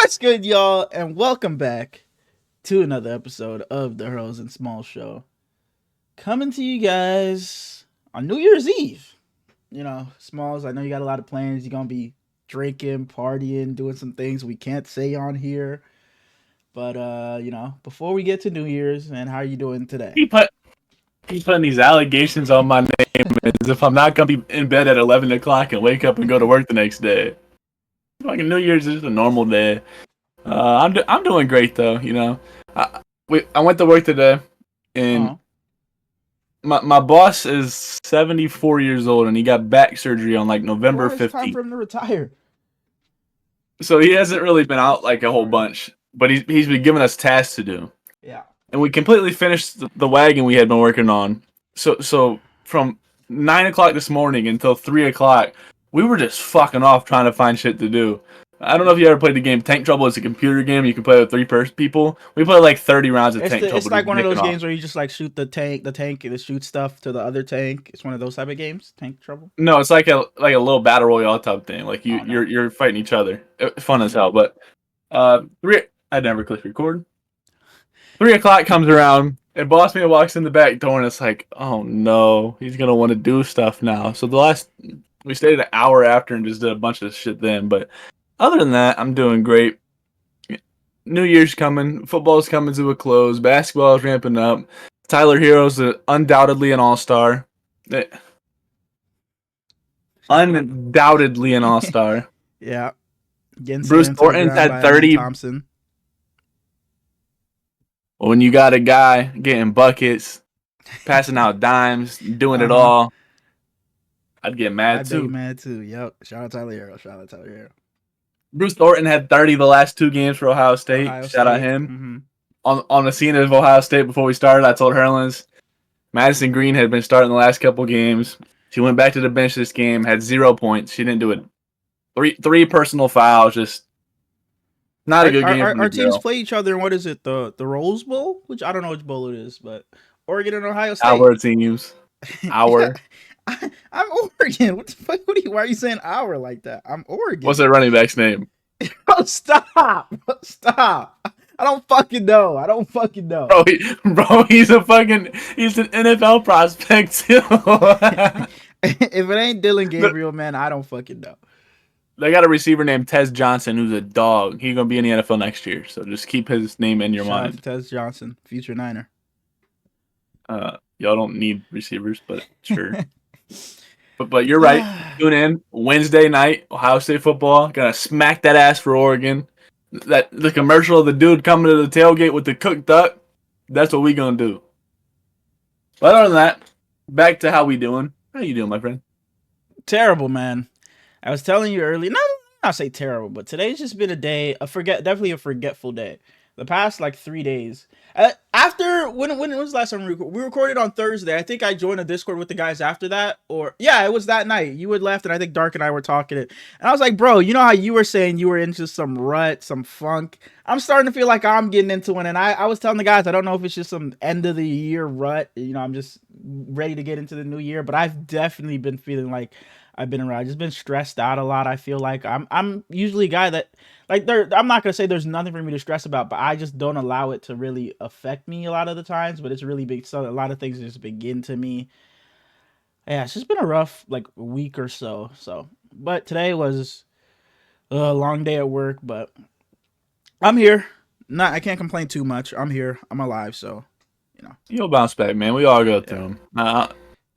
What's good, y'all, and welcome back to another episode of the Hurls and Small Show. Coming to you guys on New Year's Eve. You know, Smalls, I know you got a lot of plans. You're going to be drinking, partying, doing some things we can't say on here. But, before we get to New Year's, man, how are you doing today? He putting these allegations on my name as if I'm not going to be in bed at 11 o'clock and wake up and go to work the next day. Like New Year's is just a normal day. I'm doing great though. You know, I went to work today, and my boss is 74 years old, and he got back surgery on like November 15th. It's time for him to retire. So he hasn't really been out like a whole bunch, but he's been giving us tasks to do. Yeah. And we completely finished the wagon we had been working on. So from 9 o'clock this morning until 3 o'clock, we were just fucking off trying to find shit to do. I don't know if you ever played the game Tank Trouble. It's a computer game. You can play with three people. We played like 30 rounds of Tank Trouble. It's like one of those games where you just like shoot the tank, and shoot stuff to the other tank. It's one of those type of games, Tank Trouble. No, it's like a little battle royale type thing. Like you're fighting each other. Fun as hell. But I never click record. 3 o'clock comes around, and boss man walks in the back door, and it's like, oh no, he's gonna want to do stuff now. So we stayed an hour after and just did a bunch of shit then. But other than that, I'm doing great. New Year's coming, football's coming to a close, basketball is ramping up. Tyler Hero's undoubtedly an all-star. Undoubtedly an all-star. Yeah. Bruce Thornton's had 30. Thompson. When you got a guy getting buckets, passing out dimes, doing it all, I'd get mad too. I'd be mad too. Yep. Shout out Tyler Hero. Bruce Thornton had 30 the last two games for Ohio State. Shout out him. Mm-hmm. On the scene of Ohio State before we started, I told Herlins, Madison Green had been starting the last couple games. She went back to the bench this game, had 0 points. She didn't do it. Three personal fouls, just not a good game. Our teams play each other in what is it, the Rose Bowl? Which I don't know which bowl it is, but Oregon and Ohio State. Our teams. Our. I'm Oregon. What the fuck? Why are you saying our like that? I'm Oregon. What's their running back's name? Oh, stop. I don't fucking know. Bro, he's an NFL prospect too. If it ain't Dylan Gabriel, man, I don't fucking know. They got a receiver named Tez Johnson who's a dog. He's going to be in the NFL next year, so just keep his name in your mind. Shout out to Tez Johnson, future Niner. Y'all don't need receivers, but sure. but you're right. Tune in Wednesday night, Ohio State football. Gonna smack that ass for Oregon. The commercial of the dude coming to the tailgate with the cooked duck. That's what we gonna do. But other than that, back to how we doing. How you doing, my friend? Terrible, man. I was telling you earlier. Not say terrible, but today's just been a day. Definitely a forgetful day. The past like 3 days. After when was the last time we recorded on Thursday? I think I joined a Discord with the guys after that, it was that night. You had left, and I think Dark and I were talking it, and I was like, bro, you know how you were saying you were into some rut, some funk. I'm starting to feel like I'm getting into one, and I was telling the guys I don't know if it's just some end of the year rut. You know, I'm just ready to get into the new year, but I've definitely been feeling like I've been around. I've just been stressed out a lot. I feel like I'm usually a guy that I'm not gonna say there's nothing for me to stress about, but I just don't allow it to really affect me a lot of the times. But it's really big. So a lot of things just begin to me. Yeah, it's just been a rough week or so. But today was a long day at work, but I'm here. I can't complain too much. I'm here. I'm alive. So You'll bounce back, man. We all go through them.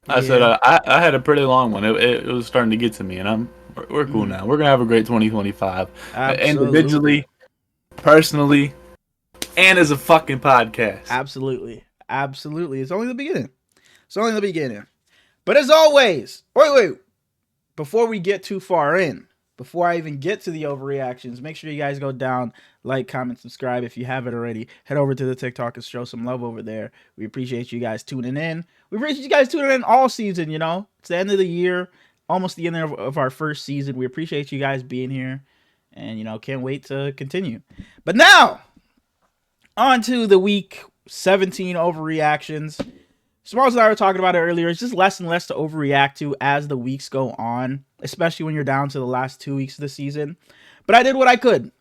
I said I had a pretty long one. It was starting to get to me, and we're cool now. We're gonna have a great 2025, individually, personally, and as a fucking podcast. Absolutely. It's only the beginning. But as always, wait. Before we get too far in, before I even get to the overreactions, make sure you guys go down, like, comment, subscribe if you haven't already. Head over to the TikTok and show some love over there. We appreciate you guys tuning in. We appreciate you guys tuning in all season, It's the end of the year, almost the end of our first season. We appreciate you guys being here, and, can't wait to continue. But now, on to the week 17 overreactions. Smalls and I were talking about it earlier. It's just less and less to overreact to as the weeks go on, especially when you're down to the last 2 weeks of the season. But I did what I could.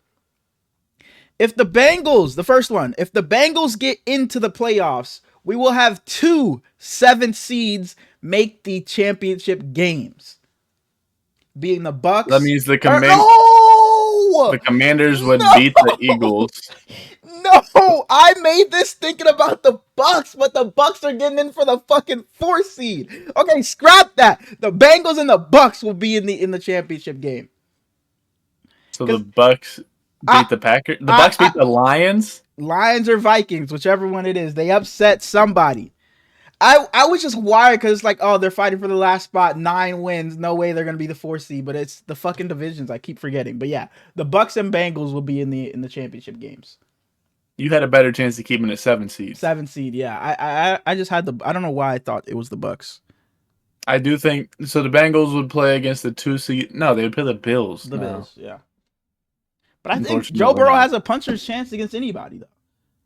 If the Bengals, the first one, if the Bengals get into the playoffs, we will have 2 7 seeds make the championship games. Being the Bucks. That means the Commanders would beat the Eagles. No, I made this thinking about the Bucks, but the Bucks are getting in for the fucking 4th seed. Okay, scrap that. The Bengals and the Bucks will be in the championship game. So the Bucks beat the Packers. The Bucks beat the Lions. Lions or Vikings, whichever one it is. They upset somebody. I was just wired because it's like, oh, they're fighting for the last spot, 9 wins. No way they're gonna be the 4th seed, but it's the fucking divisions. I keep forgetting. But yeah, the Bucks and Bengals will be in the championship games. You had a better chance of keeping it 7 seed. 7 seed, yeah. I just had I don't know why I thought it was the Bucks. I do think so. The Bengals would play against the 2 seed. No, they would play the Bills. Bills, yeah. But I think Joe Burrow has a puncher's chance against anybody, though.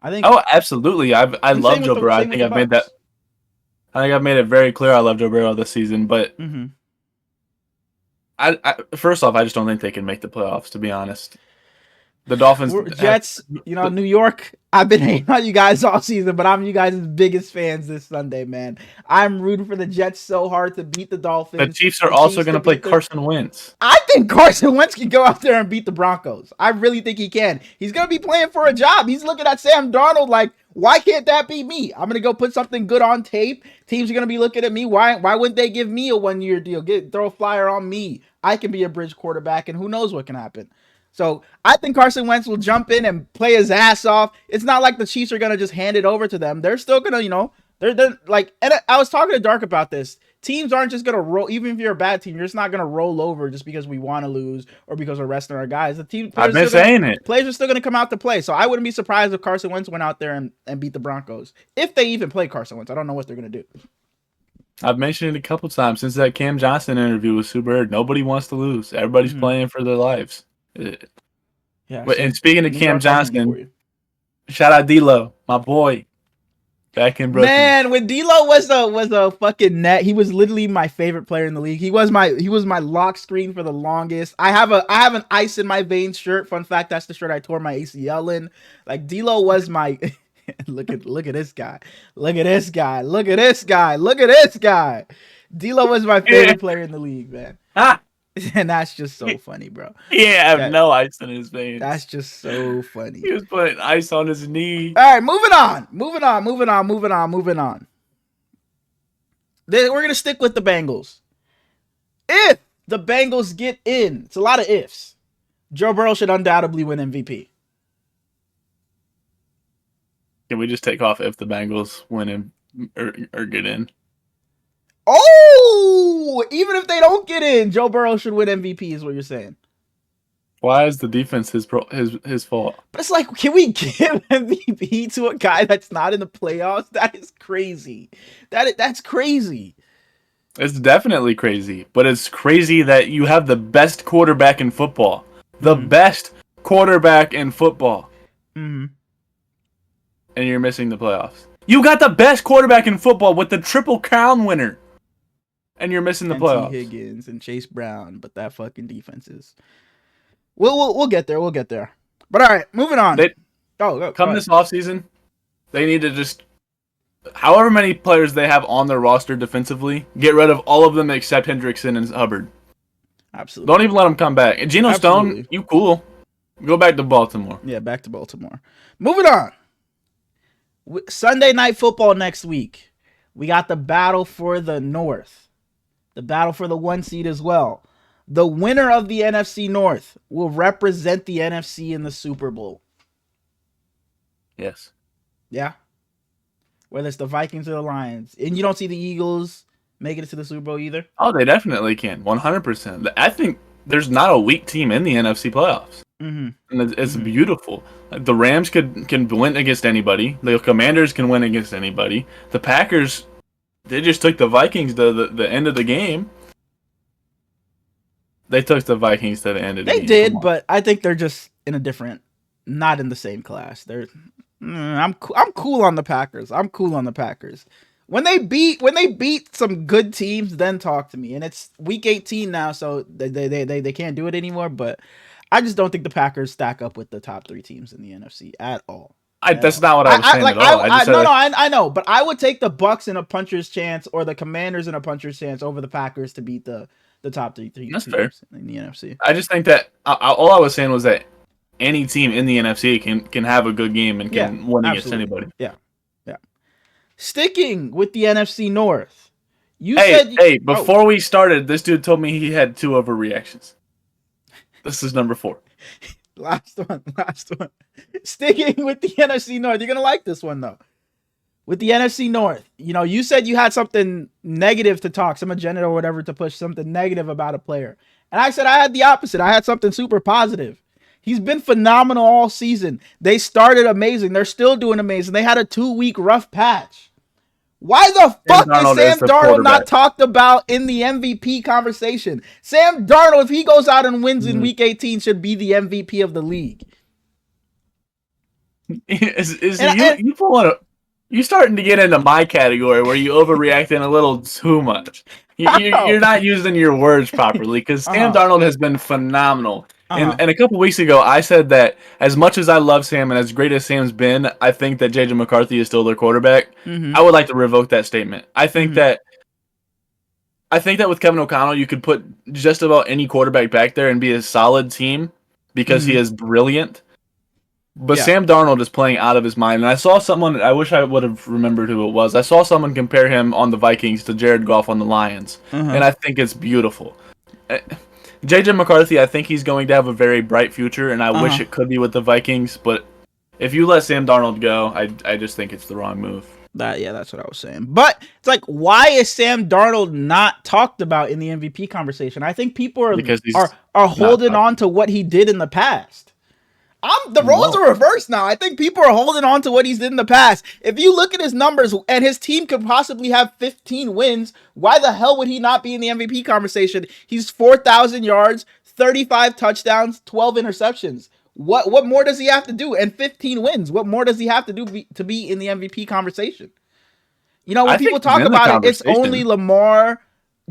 I think. Oh, absolutely. I love Joe Burrow. I think I've made that. I think I've made it very clear I love Joe Burrow this season. But I first off, I just don't think they can make the playoffs. To be honest, the Dolphins, Jets, New York. I've been hating on you guys all season, but I'm you guys' biggest fans this Sunday, man. I'm rooting for the Jets so hard to beat the Dolphins. The Chiefs are also going to play Carson Wentz. I think Carson Wentz can go out there and beat the Broncos. I really think he can. He's going to be playing for a job. He's looking at Sam Darnold like, why can't that be me? I'm going to go put something good on tape. Teams are going to be looking at me. Why wouldn't they give me a 1-year deal? Throw a flyer on me. I can be a bridge quarterback, and who knows what can happen. So I think Carson Wentz will jump in and play his ass off. It's not like the Chiefs are going to just hand it over to them. They're still going to, they're like, and I was talking to Dark about this. Teams aren't just going to roll. Even if you're a bad team, you're just not going to roll over just because we want to lose or because we're resting our guys. I've been saying it. Players are still going to come out to play. So I wouldn't be surprised if Carson Wentz went out there and beat the Broncos. If they even play Carson Wentz. I don't know what they're going to do. I've mentioned it a couple times since that Cam Johnson interview with Sue Bird. Nobody wants to lose. Everybody's playing for their lives. Yeah. And speaking of Cam Johnson, shout out D-Lo, my boy, back in Brooklyn. Man, when D-Lo was a fucking net, he was literally my favorite player in the league. He was my lock screen for the longest. I have an ice in my veins shirt. Fun fact, that's the shirt I tore my ACL in. Like D-Lo was my look at this guy. Look at this guy. Look at this guy. Look at this guy. D-Lo was my favorite player in the league, man. And that's just so funny, bro. Yeah, no ice in his veins. That's just so funny. He was putting ice on his knee. All right, moving on. We're going to stick with the Bengals. If the Bengals get in, it's a lot of ifs. Joe Burrow should undoubtedly win MVP. Can we just take off if the Bengals win or get in? Oh, even if they don't get in, Joe Burrow should win MVP is what you're saying. Why is the defense his fault? But it's like, can we give MVP to a guy that's not in the playoffs? That is crazy. That's crazy. It's definitely crazy, but it's crazy that you have the best quarterback in football. The best quarterback in football. Mm-hmm. And you're missing the playoffs. You got the best quarterback in football with the Triple Crown winner. And you're missing the playoffs. Higgins and Chase Brown, but that fucking defense is. We'll get there. We'll get there. But all right, moving on. Come this offseason, they need to just, however many players they have on their roster defensively, get rid of all of them except Hendrickson and Hubbard. Absolutely. Don't even let them come back. And Geno Stone, you cool. Go back to Baltimore. Yeah, back to Baltimore. Moving on. Sunday Night Football next week. We got the battle for the North. The battle for the 1 seed as well. The winner of the NFC North will represent the NFC in the Super Bowl. Yes. Yeah. Whether it's the Vikings or the Lions. And you don't see the Eagles making it to the Super Bowl either? Oh, they definitely can. 100%. I think there's not a weak team in the NFC playoffs. Mm-hmm. And it's beautiful. The Rams can win against anybody. The Commanders can win against anybody. The Packers, they just took the Vikings to the end of the game. They took the Vikings to the end of the game. They did, but I think they're just not in the same class. I'm cool on the Packers. When they beat some good teams, then talk to me. And it's week 18 now, so they can't do it anymore. But I just don't think the Packers stack up with the top 3 teams in the NFC at all. That's not what I was saying at all. I know, but I would take the Bucs in a puncher's chance or the Commanders in a puncher's chance over the Packers to beat the top 3 teams in the NFC. I just think that all I was saying was that any team in the NFC can have a good game and can win against anybody. Yeah. Sticking with the NFC North, before we started, this dude told me he had 2 overreactions. This is number 4. Last one. Sticking with the NFC North. You're going to like this one, though. With the NFC North, you said you had something negative to talk, some agenda or whatever to push something negative about a player. And I said I had the opposite. I had something super positive. He's been phenomenal all season. They started amazing. They're still doing amazing. They had a 2-week rough patch. Why the fuck is Sam Darnold not talked about in the MVP conversation? Sam Darnold, if he goes out and wins in Week 18, should be the MVP of the league. You starting to get into my category where you overreacting a little too much. You're not using your words properly because Sam Darnold has been phenomenal. And a couple weeks ago, I said that as much as I love Sam and as great as Sam's been, I think that J.J. McCarthy is still their quarterback. I would like to revoke that statement. I think that with Kevin O'Connell, you could put just about any quarterback back there and be a solid team because he is brilliant. But Sam Darnold is playing out of his mind. And I saw someone, I wish I would have remembered who it was. I saw someone compare him on the Vikings to Jared Goff on the Lions. And I think it's beautiful. J.J. McCarthy, I think he's going to have a very bright future, and I wish it could be with the Vikings. But if you let Sam Darnold go, I just think it's the wrong move. That's what I was saying. But it's like, why is Sam Darnold not talked about in the MVP conversation? I think people are holding on to what he did in the past. The roles are reversed now. I think people are holding on to what he's did in the past. If you look at his numbers and his team could possibly have 15 wins, why the hell would he not be in the MVP conversation? He's 4,000 yards, 35 touchdowns, 12 interceptions. What more does he have to do? And 15 wins. What more does he have to do to be in the MVP conversation? When people talk about it, it's only Lamar,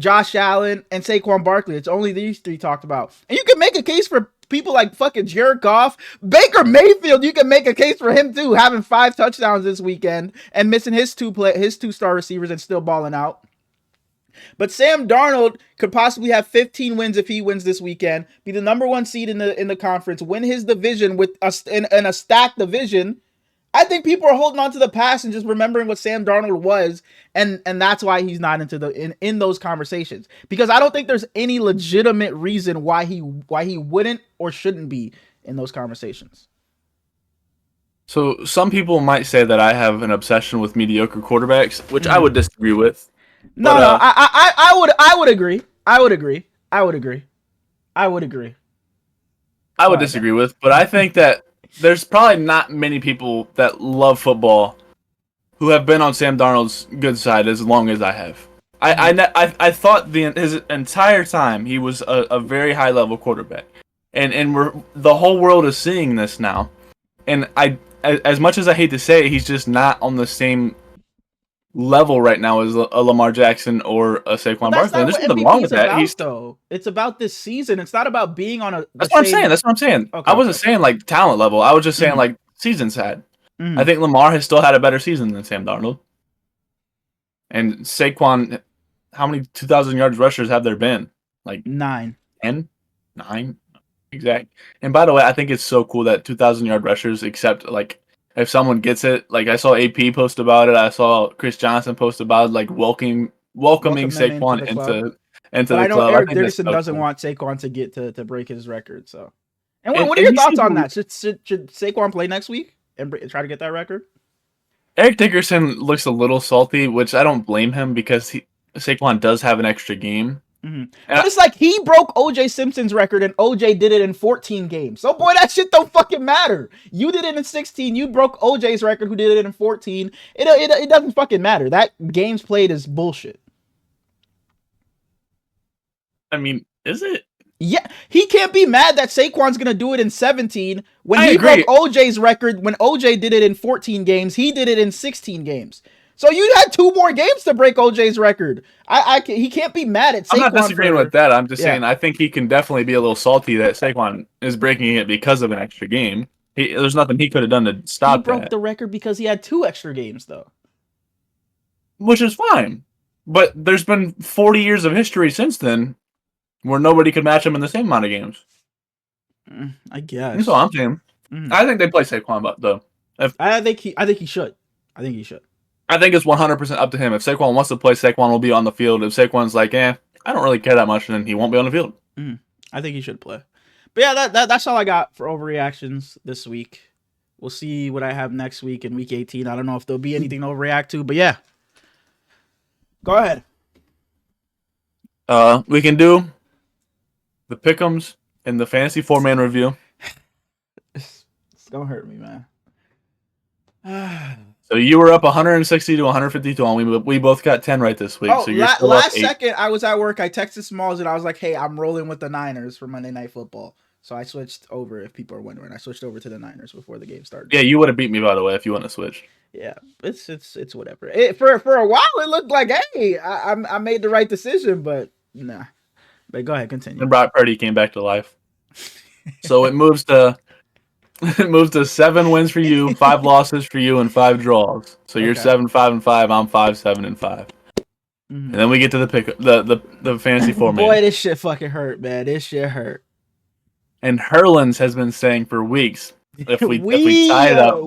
Josh Allen, and Saquon Barkley. It's only these 3 talked about. And you can make a case for people like fucking Jared Goff. Baker Mayfield, you can make a case for him too, having 5 touchdowns this weekend and missing his 2 star receivers and still balling out. But Sam Darnold could possibly have 15 wins if he wins this weekend, be the number 1 seed in the conference, win his division with in a stacked division. I think people are holding on to the past and just remembering what Sam Darnold was, and that's why he's not in those conversations. Because I don't think there's any legitimate reason why he wouldn't or shouldn't be in those conversations. So some people might say that I have an obsession with mediocre quarterbacks, which I would disagree with. I would agree. I would disagree with, but I think that there's probably not many people that love football who have been on Sam Darnold's good side as long as I have. I thought his entire time he was a very high level quarterback, and the whole world is seeing this now. And as much as I hate to say it, he's just not on the same level right now as a Lamar Jackson or a Saquon Barkley. There's nothing wrong with that. It's about this season. It's not about being on a. That's what I'm saying. Okay, I wasn't saying like talent level. I was just saying like season sad. I think Lamar has still had a better season than Sam Darnold. And Saquon, how many 2,000 yards rushers have there been? Like 9. 10? 9? Exact. And by the way, I think it's so cool that 2,000 yard rushers accept like. If someone gets it, like I saw AP post about it, I saw Chris Johnson post about it, like welcoming Saquon into the club. I know Eric Dickerson doesn't want Saquon to get to break his record. So, and what are your thoughts on that? Should Saquon play next week and try to get that record? Eric Dickerson looks a little salty, which I don't blame him because Saquon does have an extra game. But it's like he broke O.J. Simpson's record and O.J. did it in 14 games. So, boy, that shit don't fucking matter. You did it in 16. You broke O.J.'s record who did it in 14. It doesn't fucking matter. That games played is bullshit. I mean, is it? Yeah, he can't be mad that Saquon's going to do it in 17 when he broke O.J.'s record. When O.J. did it in 14 games, he did it in 16 games. So you had 2 more games to break OJ's record. He can't be mad at Saquon. I'm not disagreeing with that. I'm just saying I think he can definitely be a little salty that Saquon is breaking it because of an extra game. There's nothing he could have done to stop that. He broke the record because he had 2 extra games, though. Which is fine. But there's been 40 years of history since then where nobody could match him in the same amount of games. I guess. That's all I'm saying. I think they play Saquon, though. I think he should. I think it's 100% up to him. If Saquon wants to play, Saquon will be on the field. If Saquon's like, I don't really care that much, then he won't be on the field. I think he should play. But yeah, that's all I got for overreactions this week. We'll see what I have next week in week 18. I don't know if there'll be anything to overreact to, but yeah. Go ahead. We can do the pick'ems and the fantasy 4-man review. It's gonna hurt me, man. So you were up 160 to 152, and we both got 10 right this week. Oh, so you're last second, I was at work. I texted Smalls and I was like, "Hey, I'm rolling with the Niners for Monday Night Football." So I switched over. If people are wondering, I switched over to the Niners before the game started. Yeah, you would have beat me, by the way, if you want to switch. Yeah, it's whatever. For a while, it looked like, hey, I made the right decision, but nah. But go ahead, continue. And Brock Purdy came back to life. So it moves to 7 wins for you, 5 losses for you, and 5 draws. So you're 7-5-5. I'm 5-7-5. And then we get to the fantasy 4-man. Boy, this shit fucking hurt, man. This shit hurt. And Herlins has been saying for weeks, if we tie it up,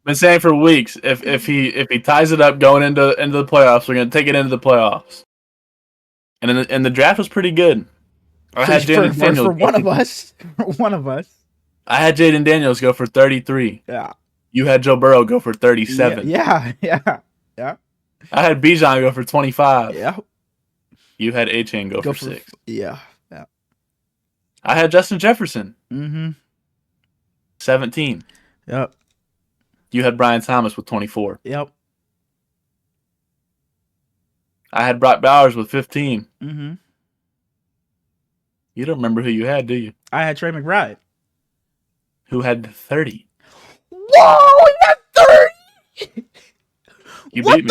been saying for weeks, if he ties it up going into the playoffs, we're gonna take it into the playoffs. And the draft was pretty good. I had Jaden Daniels for one of us. For one of us. I had Jaden Daniels go for 33. Yeah. You had Joe Burrow go for 37. Yeah. I had Bijan go for 25. Yeah. You had A-Chain go for 6. Yeah. I had Justin Jefferson. 17. Yep. You had Brian Thomas with 24. Yep. I had Brock Bowers with 15. You don't remember who you had, do you? I had Trey McBride. Who had 30. Whoa, you had 30? You beat me.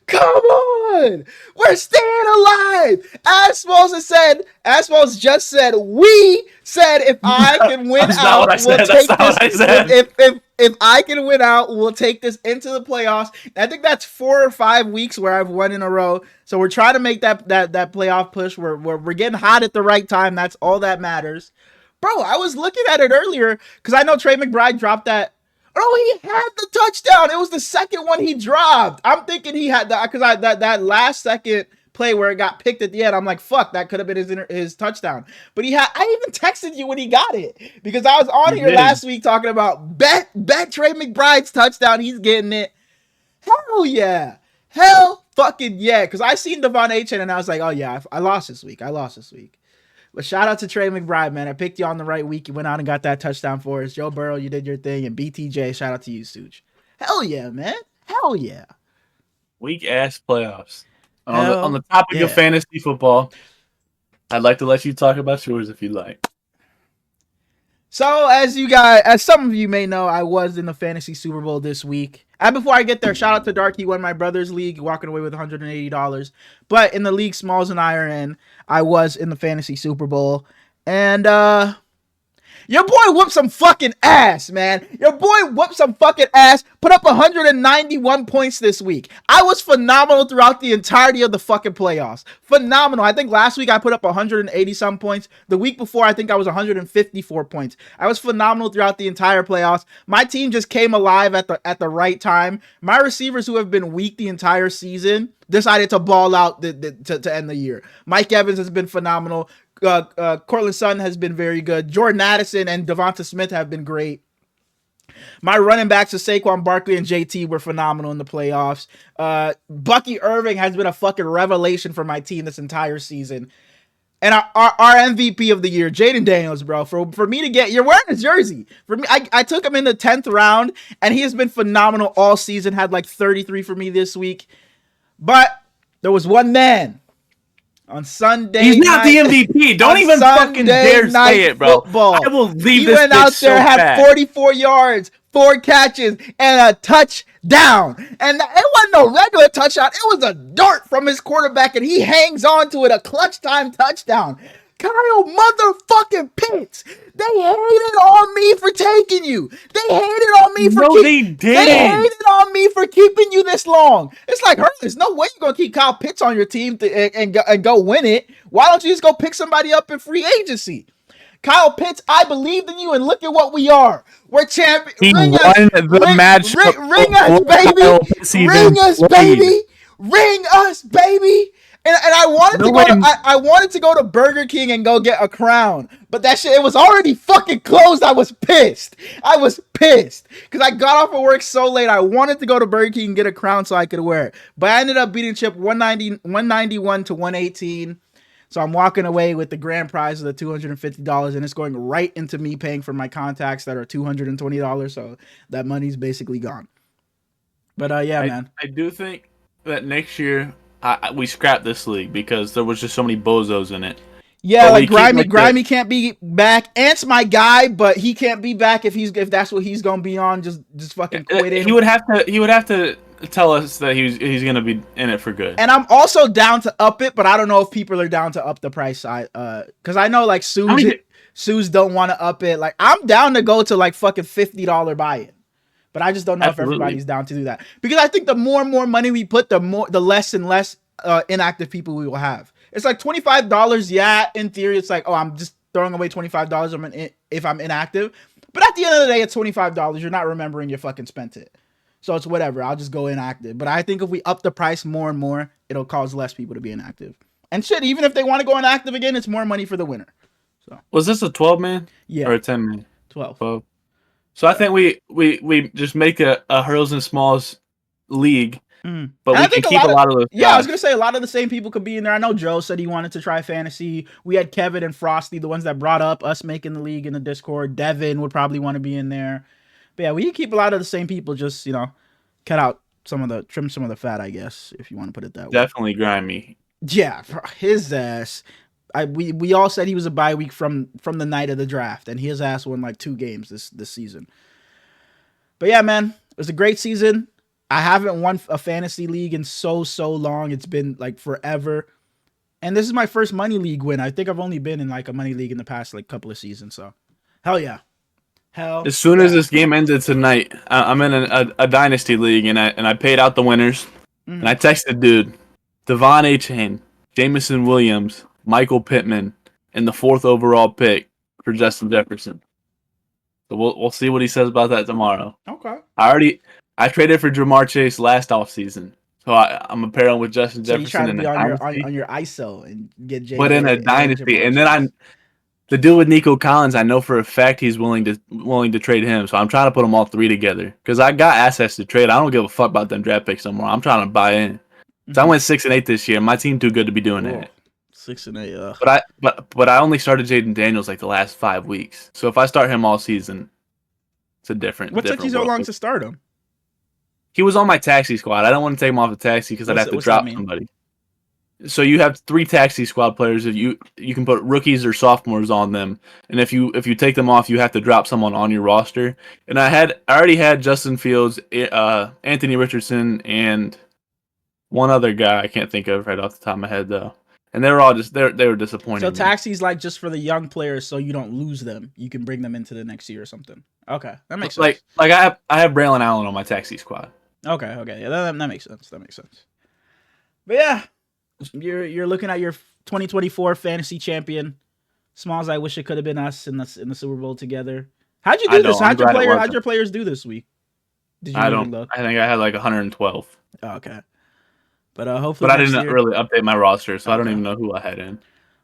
Come on! We're staying alive! As Smalls just said, we said if I can win out, we'll take this. If I can win out, we'll take this into the playoffs. I think that's 4 or 5 weeks where I've won in a row. So we're trying to make that playoff push. We're getting hot at the right time. That's all that matters. Bro, I was looking at it earlier because I know Trey McBride dropped that. Oh, he had the touchdown. It was the second one he dropped. I'm thinking he had that because that last second play where it got picked at the end. I'm like, fuck, that could have been his touchdown. But he had. I even texted you when he got it because I was on here last week talking about bet Trey McBride's touchdown. He's getting it. Hell yeah, hell fucking yeah. Because I seen Devon A-Chain and I was like, oh yeah, I lost this week. But shout out to Trey McBride, man. I picked you on the right week. You went out and got that touchdown for us. Joe Burrow, you did your thing. And BTJ, shout out to you, Stooge. Hell yeah, man. Hell yeah. Weak ass playoffs. On the topic of fantasy football, I'd like to let you talk about yours if you'd like. So as some of you may know, I was in the fantasy Super Bowl this week. And before I get there, shout out to Dark. He won my brother's league, walking away with $180. But in the league Smalls and I are in, I was in the fantasy Super Bowl. And your boy whooped some fucking ass, man. Your boy whooped some fucking ass. Put up 191 points this week. I was phenomenal throughout the entirety of the fucking playoffs. Phenomenal. I think last week I put up 180 some points. The week before, I think I was 154 points. I was phenomenal throughout the entire playoffs. My team just came alive at the right time. My receivers who have been weak the entire season decided to ball out to end the year. Mike Evans has been phenomenal. Cortland Sutton has been very good. Jordan Addison and Devonta Smith have been great. My running backs of Saquon Barkley and JT were phenomenal in the playoffs. Bucky Irving has been a fucking revelation for my team this entire season. And our MVP of the year, Jaden Daniels, bro. For me to get, you're wearing his jersey. For me, I took him in the 10th round, and he has been phenomenal all season. Had like 33 for me this week. But there was one man. On Sunday He's not night, the MVP. Don't even fucking dare say it, bro. Football, I will leave he this went bitch out there, so had fast. 44 yards, 4 catches, and a touchdown. And it wasn't no regular touchdown. It was a dart from his quarterback, and he hangs on to it, a clutch time touchdown. Kyle motherfucking Pitts. They hated on me for taking you. They hated on me for they didn't. They hated on me for keeping you this long. It's like, there's no way you're gonna keep Kyle Pitts on your team and go win it. Why don't you just go pick somebody up in free agency? Kyle Pitts, I believed in you, and look at what we are. We're champions. He won the match. Ring us, baby. Ring us, baby. Ring us, baby. And I wanted to go to Burger King and go get a crown, but that shit, it was already fucking closed. I was pissed because I got off of work so late. I wanted to go to Burger King and get a crown so I could wear it, but I ended up beating Chip 191 to 118. So I'm walking away with the grand prize of the $250, and it's going right into me paying for my contacts that are $220. So that money's basically gone. But man, I do think that next year we scrapped this league because there was just so many bozos in it. Yeah, like Grimy can't be back. Ant's my guy, but he can't be back if that's what he's gonna be on. Just fucking quitting. He would have to tell us that he's gonna be in it for good. And I'm also down to up it, but I don't know if people are down to up the price. Because I know like Sue's don't want to up it. Like I'm down to go to like fucking $50 buy-in. But I just don't know if everybody's down to do that. Because I think the more and more money we put, the less and less inactive people we will have. It's like $25. Yeah, in theory, it's like, I'm just throwing away $25 if I'm inactive. But at the end of the day, it's $25. You're not remembering you fucking spent it. So it's whatever. I'll just go inactive. But I think if we up the price more and more, it'll cause less people to be inactive. And shit, even if they want to go inactive again, it's more money for the winner. So was this a 12-man? Yeah. Or a 10-man? 12. So I think we just make a Hurls and Smalls league, but we can keep a lot of those. Yeah, I was gonna say a lot of the same people could be in there. I know Joe said he wanted to try fantasy. We had Kevin and Frosty, the ones that brought up us making the league in the Discord. Devin would probably want to be in there. But yeah, we can keep a lot of the same people. Just trim some of the fat, I guess, if you want to put it that way. Definitely Grimy. Yeah, his ass. We all said he was a bye week from the night of the draft, and his ass won like 2 games this season. But yeah, man, it was a great season. I haven't won a fantasy league in so long. It's been like forever. And this is my first money league win. I think I've only been in like a money league in the past like couple of seasons. So hell yeah. As soon as this game ended tonight, I'm in a dynasty league, and I paid out the winners. And I texted dude, Devon Achane, Jameson Williams, Michael Pittman, and the 4th overall pick for Justin Jefferson. So we'll see what he says about that tomorrow. Okay. I traded for Jamar Chase last offseason. So I'm a pair him with Justin Jefferson. So you trying to be on your ISO and get Jay. But in a dynasty, and then the dude with Nico Collins, I know for a fact he's willing to trade him. So I'm trying to put them all 3 together because I got assets to trade. I don't give a fuck about them draft picks no more. I'm trying to buy in. So I went 6-8 this year. My team too good to be doing that. 6-8. But I only started Jaden Daniels like the last 5 weeks. So if I start him all season, it's a different. What took you so long to start him? He was on my taxi squad. I don't want to take him off the taxi because I'd have to drop somebody. So you have 3 taxi squad players. If you can put rookies or sophomores on them, and if you take them off, you have to drop someone on your roster. And I already had Justin Fields, Anthony Richardson, and one other guy I can't think of right off the top of my head though. And they were all just they were disappointing. So taxi's like just for the young players, so you don't lose them. You can bring them into the next year or something. Okay, that makes sense. Like I have Braylon Allen on my taxi squad. Okay, yeah, that makes sense. But yeah, you're looking at your 2024 fantasy champion. Smalls, I wish it could have been us in the Super Bowl together. How'd you do this? How'd your players do this week? Did you look? I think I had like 112. Oh, okay. But hopefully. But I didn't really update my roster, so I don't even know who I had in.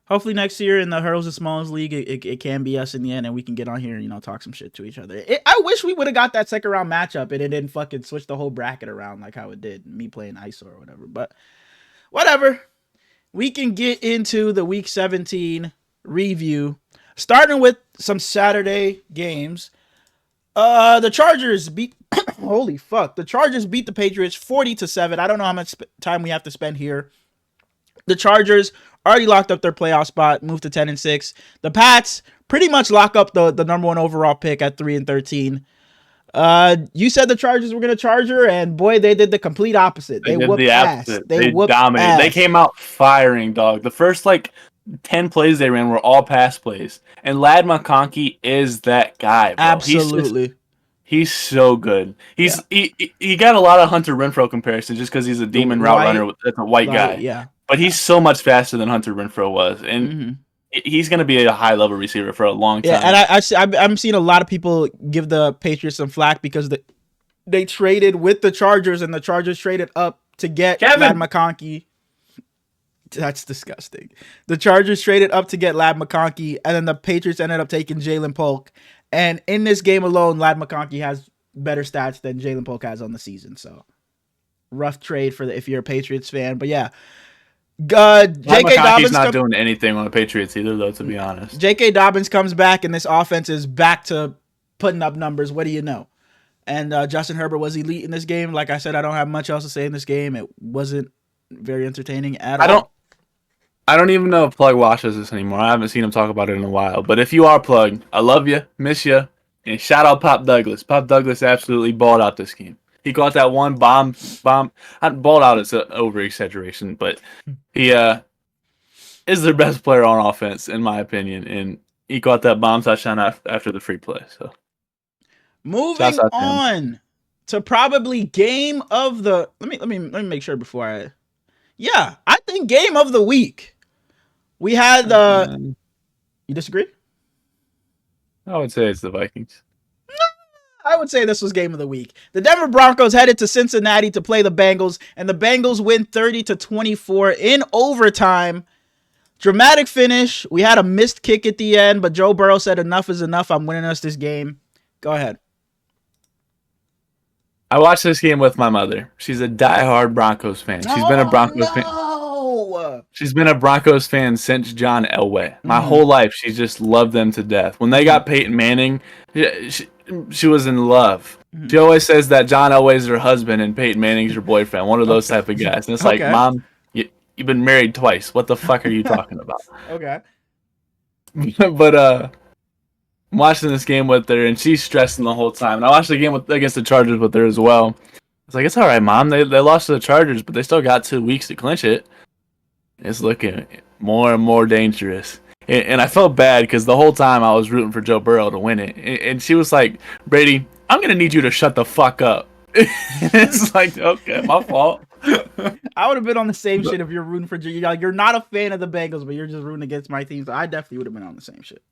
Hopefully next year in the Hurls and Smalls League, it can be us in the end, and we can get on here and talk some shit to each other. I wish we would have got that second round matchup and it didn't fucking switch the whole bracket around like how it did me playing ISO or whatever. But whatever, we can get into the Week 17 review, starting with some Saturday games. The Chargers beat. Holy fuck! The Chargers beat the Patriots 40-7. I don't know how much time we have to spend here. The Chargers already locked up their playoff spot, moved to 10-6. The Pats pretty much lock up the number 1 overall pick at 3-13. You said the Chargers were gonna charge her, and boy, they did the complete opposite. They did whooped the ass. opposite. They whooped dominated. ass. They came out firing, dog. The first 10 plays they ran were all pass plays, and Ladd McConkey is that guy, bro. Absolutely. He's so good. He got a lot of Hunter Renfrow comparisons just because he's a demon route runner that's a white guy. Yeah. But he's so much faster than Hunter Renfrow was, and he's going to be a high-level receiver for a long time. Yeah, and I'm seeing a lot of people give the Patriots some flack because they traded with the Chargers, and the Chargers traded up to get Ladd McConkey. That's disgusting. The Chargers traded up to get Ladd McConkey, and then the Patriots ended up taking Jalen Polk. And in this game alone, Ladd McConkey has better stats than Jalen Polk has on the season. So, rough trade if you're a Patriots fan. But yeah, J.K. Dobbins not doing anything on the Patriots either, though, to be honest. J.K. Dobbins comes back, and this offense is back to putting up numbers. What do you know? And Justin Herbert was elite in this game. Like I said, I don't have much else to say in this game. It wasn't very entertaining at all. I don't even know if Plug watches this anymore. I haven't seen him talk about it in a while. But if you are Plug, I love you, miss you, and shout out Pop Douglas. Pop Douglas absolutely balled out this game. He caught that one bomb. Balled out is an over-exaggeration, but he is their best player on offense, in my opinion. And he caught that bomb touchdown after the free play. So, moving on to probably game of the. Let me make sure before I. Yeah, I think game of the week. We had you disagree? I would say it's the Vikings. I would say this was game of the week. The Denver Broncos headed to Cincinnati to play the Bengals, and the Bengals win 30-24 in overtime. Dramatic finish. We had a missed kick at the end, but Joe Burrow said enough is enough. I'm winning us this game. Go ahead. I watched this game with my mother. She's a diehard Broncos fan. She's been a Broncos fan. She's been a Broncos fan since John Elway. My whole life, she just loved them to death. When they got Peyton Manning, she was in love. She always says that John Elway's her husband and Peyton Manning's her boyfriend. One of those type of guys. And it's like, Mom, you've been married twice. What the fuck are you talking about? Okay. But I'm watching this game with her, and she's stressing the whole time. And I watched the game against the Chargers with her as well. It's like, it's all right, Mom. They lost to the Chargers, but they still got 2 weeks to clinch it. It's looking more and more dangerous. And I felt bad because the whole time I was rooting for Joe Burrow to win it. And she was like, Brady, I'm going to need you to shut the fuck up. It's like, okay, my fault. I would have been on the same shit if you're rooting for Joe. You're not a fan of the Bengals, but you're just rooting against my team. So I definitely would have been on the same shit.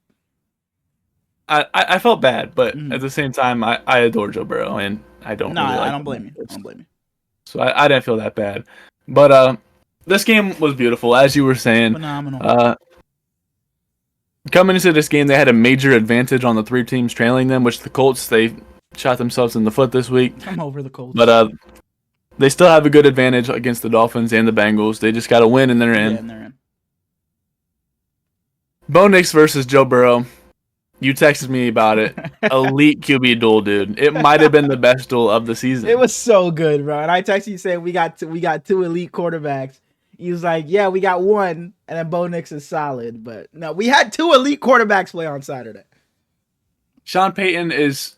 I felt bad, but at the same time, I adore Joe Burrow, and I don't really like I don't blame you. I don't blame you. So I didn't feel that bad. But this game was beautiful, as you were saying. Phenomenal. Coming into this game, they had a major advantage on the 3 teams trailing them, which the Colts, they shot themselves in the foot this week. I'm over the Colts. But they still have a good advantage against the Dolphins and the Bengals. They just got to win, and they're in. Yeah, and they're in. Bo Nix versus Joe Burrow. You texted me about it. Elite QB duel, dude. It might have been the best duel of the season. It was so good, bro. And I texted you saying we got 2 elite quarterbacks. He was like, yeah, we got 1, and then Bo Nix is solid. But no, we had 2 elite quarterbacks play on Saturday. Sean Payton is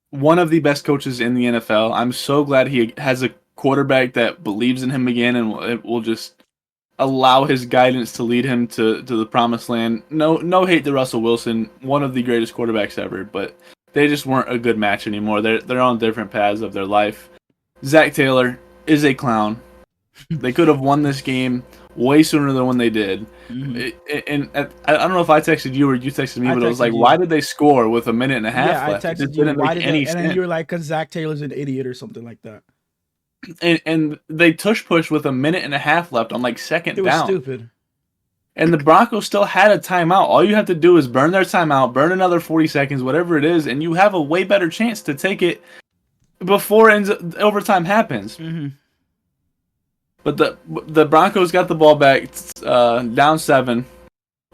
one of the best coaches in the NFL. I'm so glad he has a quarterback that believes in him again and will just allow his guidance to lead him to the promised land. No hate to Russell Wilson, one of the greatest quarterbacks ever, but they just weren't a good match anymore. They're on different paths of their life. Zach Taylor is a clown. They could have won this game way sooner than when they did. And I don't know if I texted you or you texted me, but it was like, why did they score with a minute and a half left? I texted you. Why did any sense. And then you were like, because Zach Taylor's an idiot or something like that. And they push with a minute and a half left on like second down. It was stupid. And the Broncos still had a timeout. All you have to do is burn their timeout, burn another 40 seconds, whatever it is, and you have a way better chance to take it before overtime happens. But the Broncos got the ball back down 7,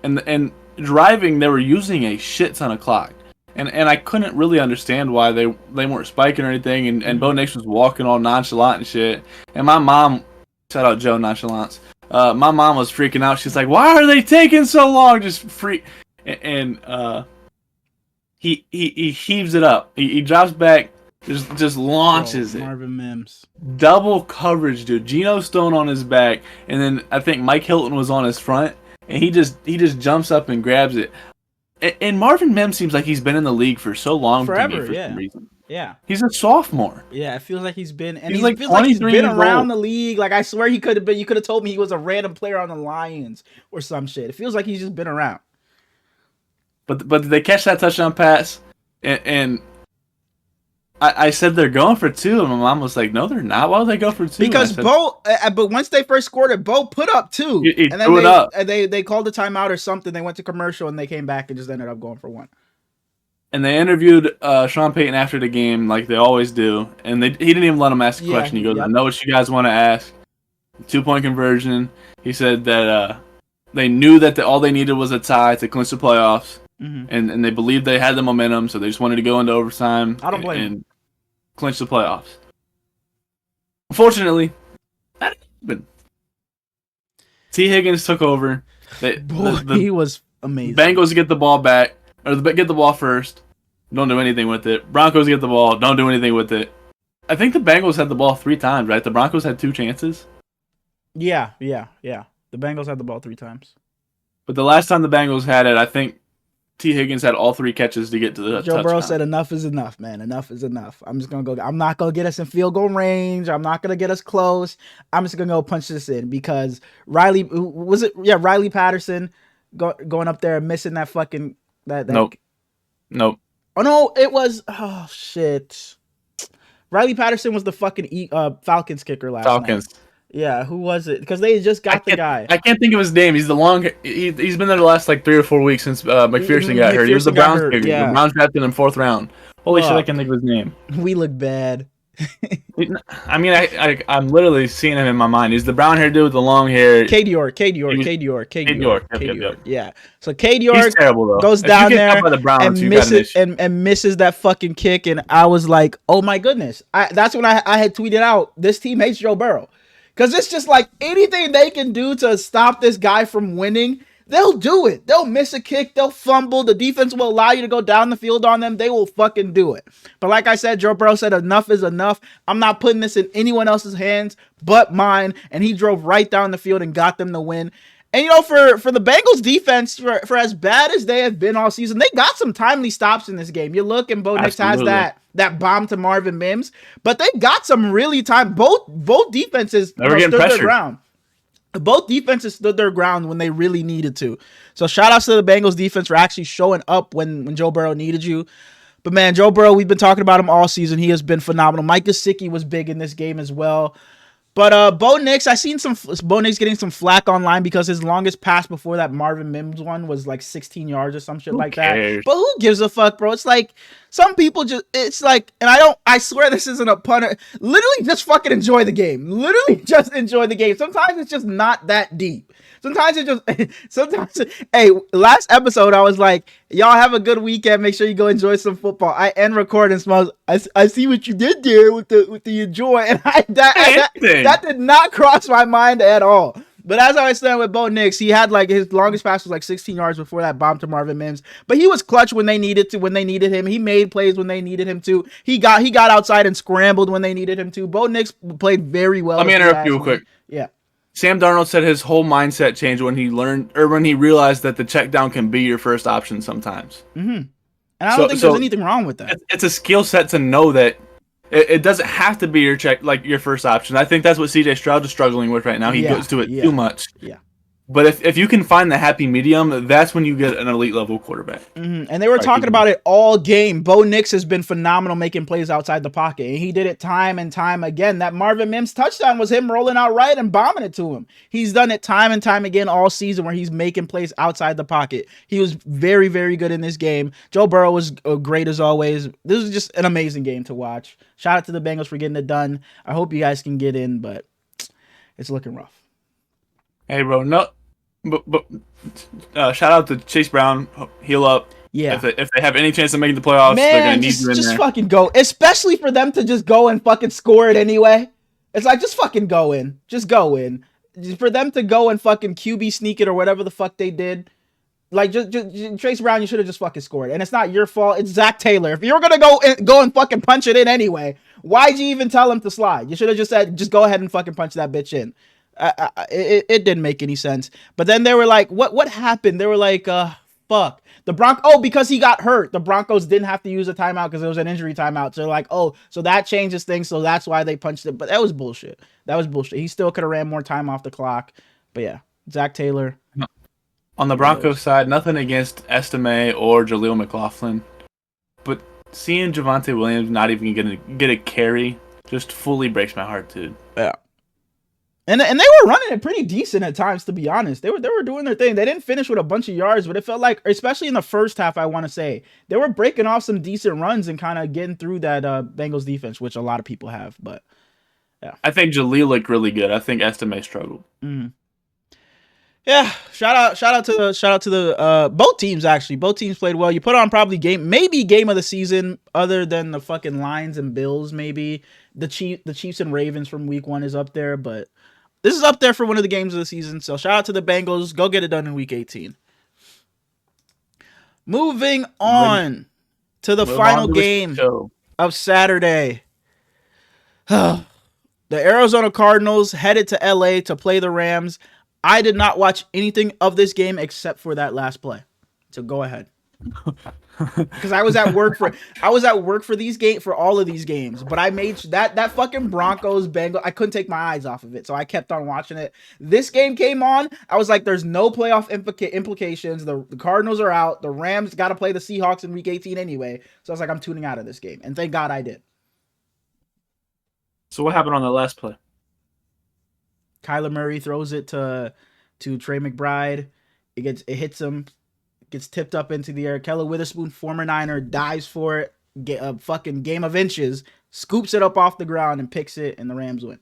and driving, they were using a shit ton of clock. And I couldn't really understand why they weren't spiking or anything, and Bo Nix was walking all nonchalant and shit. And my mom, shout out Joe Nonchalance, My mom was freaking out. She's like, "Why are they taking so long?" Just freak. And he heaves it up. He drops back. Just launches it. Marvin Mims. Double coverage, dude. Geno Stone on his back, and then I think Mike Hilton was on his front, and he just jumps up and grabs it. And Marvin Mims seems like he's been in the league for so long. Forever, for yeah. some reason. Yeah. He's a sophomore. Yeah, it feels like he's been, and he's like feels like he's been around old. the league. Like, I swear he could have been. You could have told me he was a random player on the Lions or some shit. It feels like he's just been around. But they catch that touchdown pass, and I said they're going for 2, and my mom was like, "No, they're not. Why would they go for 2?" Because Bo, but once they first scored it, Bo put up 2, and then they called the timeout or something. They went to commercial and they came back and just ended up going for 1. And they interviewed Sean Payton after the game, like they always do, and he didn't even let him ask a question. He goes, "I know what you guys want to ask." 2-point conversion. He said that they knew that all they needed was a tie to clinch the playoffs, and they believed they had the momentum, so they just wanted to go into overtime. I don't blame and clinch the playoffs. Unfortunately, that didn't happen. T. Higgins took over. He was amazing. Bengals get the ball back, or get the ball first. Don't do anything with it. Broncos get the ball. Don't do anything with it. I think the Bengals had the ball 3 times, right? The Broncos had 2 chances. Yeah. The Bengals had the ball 3 times. But the last time the Bengals had it, I think T. Higgins had all 3 catches to get to the touchdown. Joe Burrow said, "Enough is enough, man. Enough is enough. I'm just gonna go. I'm not gonna get us in field goal range. I'm not gonna get us close. I'm just gonna go punch this in because Riley Patterson going up there and missing that fucking that. Nope. Oh no, it was shit. Riley Patterson was the fucking Falcons kicker last night. Yeah, who was it? Because they just got the guy. I can't think of his name. He's the long. He's been there the last like 3 or 4 weeks since McPherson got hurt. He was the Browns kicker. Yeah. The Browns drafted him 4th round. Holy shit! I can't think of his name. We look bad. I mean, I'm literally seeing him in my mind. He's the brown hair dude with the long hair. Cade York. Yeah. So Cade York goes down there and misses that fucking kick, and I was like, oh my goodness. That's when I had tweeted out, this team hates Joe Burrow. Because it's just like anything they can do to stop this guy from winning, they'll do it. They'll miss a kick. They'll fumble. The defense will allow you to go down the field on them. They will fucking do it. But like I said, Joe Burrow said enough is enough. I'm not putting this in anyone else's hands but mine. And he drove right down the field and got them the win. And, for the Bengals defense, for as bad as they have been all season, they got some timely stops in this game. You look, and Bo Nix has that bomb to Marvin Mims. But they got some really time. Both defenses stood their ground. Both defenses stood their ground when they really needed to. So shout outs to the Bengals defense for actually showing up when Joe Burrow needed you. But man, Joe Burrow, we've been talking about him all season. He has been phenomenal. Mike Gesicki was big in this game as well. But Bo Nix, I seen Bo Nix getting some flack online because his longest pass before that Marvin Mims one was like 16 yards or some shit like that. But who gives a fuck, bro? It's like some people and I swear this isn't a pun. Literally just fucking enjoy the game. Literally just enjoy the game. Sometimes it's just not that deep. Sometimes hey, last episode I was like, y'all have a good weekend. Make sure you go enjoy some football. I end record and smells. I see what you did there with the enjoy, and that did not cross my mind at all. But as I was saying with Bo Nix, he had like his longest pass was like 16 yards before that bomb to Marvin Mims. But he was clutch when they needed him. He made plays when they needed him to. He got outside and scrambled when they needed him to. Bo Nix played very well. Let me interrupt you real quick. Yeah. Sam Darnold said his whole mindset changed when he realized that the check down can be your first option sometimes. Mm-hmm. And I don't think there's anything wrong with that. It's a skill set to know that it doesn't have to be your first option. I think that's what CJ Stroud is struggling with right now. He goes to it too much. Yeah. But if you can find the happy medium, that's when you get an elite level quarterback. Mm-hmm. And they were talking about it all game. Bo Nix has been phenomenal making plays outside the pocket. And he did it time and time again. That Marvin Mims touchdown was him rolling out right and bombing it to him. He's done it time and time again all season where he's making plays outside the pocket. He was very, very good in this game. Joe Burrow was great as always. This was just an amazing game to watch. Shout out to the Bengals for getting it done. I hope you guys can get in, but it's looking rough. Hey, bro, no. But shout out to Chase Brown, heal up. Yeah. If they have any chance of making the playoffs, they're gonna need you in there. Just fucking go. Especially for them to just go and fucking score it anyway. It's like, just fucking go in. Just go in. for them to go and fucking QB sneak it or whatever the fuck they did. Like, just Trace Brown, you should have just fucking scored. And it's not your fault. It's Zach Taylor. If you were going to go and fucking punch it in anyway, why'd you even tell him to slide? You should have just said, just go ahead and fucking punch that bitch in. It didn't make any sense. But then they were like, what happened? They were like, fuck. Because he got hurt. The Broncos didn't have to use a timeout because it was an injury timeout. So they're like, oh, so that changes things. So that's why they punched it. But that was bullshit. He still could have ran more time off the clock. But yeah, Zach Taylor. On the Broncos side, nothing against Estime or Jaleel McLaughlin, but seeing Javonte Williams not even gonna get a carry just fully breaks my heart, dude. Yeah, and they were running it pretty decent at times, to be honest. They were doing their thing. They didn't finish with a bunch of yards, but it felt like, especially in the first half, I want to say they were breaking off some decent runs and kind of getting through that Bengals defense, which a lot of people have. But yeah, I think Jaleel looked really good. I think Estime struggled. Mm-hmm. Yeah, shout out to the both teams actually. Both teams played well. You put on probably game of the season, other than the fucking Lions and Bills. Maybe the Chiefs and Ravens from week 1 is up there, but this is up there for one of the games of the season. So shout out to the Bengals. Go get it done in week 18. Moving on to the final game of Saturday. The Arizona Cardinals headed to LA to play the Rams. I did not watch anything of this game except for that last play. So go ahead. Because I was at work for all of these games. But I made that fucking Broncos Bengals, I couldn't take my eyes off of it. So I kept on watching it. This game came on. I was like, there's no playoff implications. The Cardinals are out. The Rams got to play the Seahawks in week 18 anyway. So I was like, I'm tuning out of this game. And thank God I did. So what happened on the last play? Kyler Murray throws it to Trey McBride. It hits him, gets tipped up into the air. Kella Witherspoon, former Niner, dives for it. A fucking game of inches, scoops it up off the ground and picks it, and the Rams win.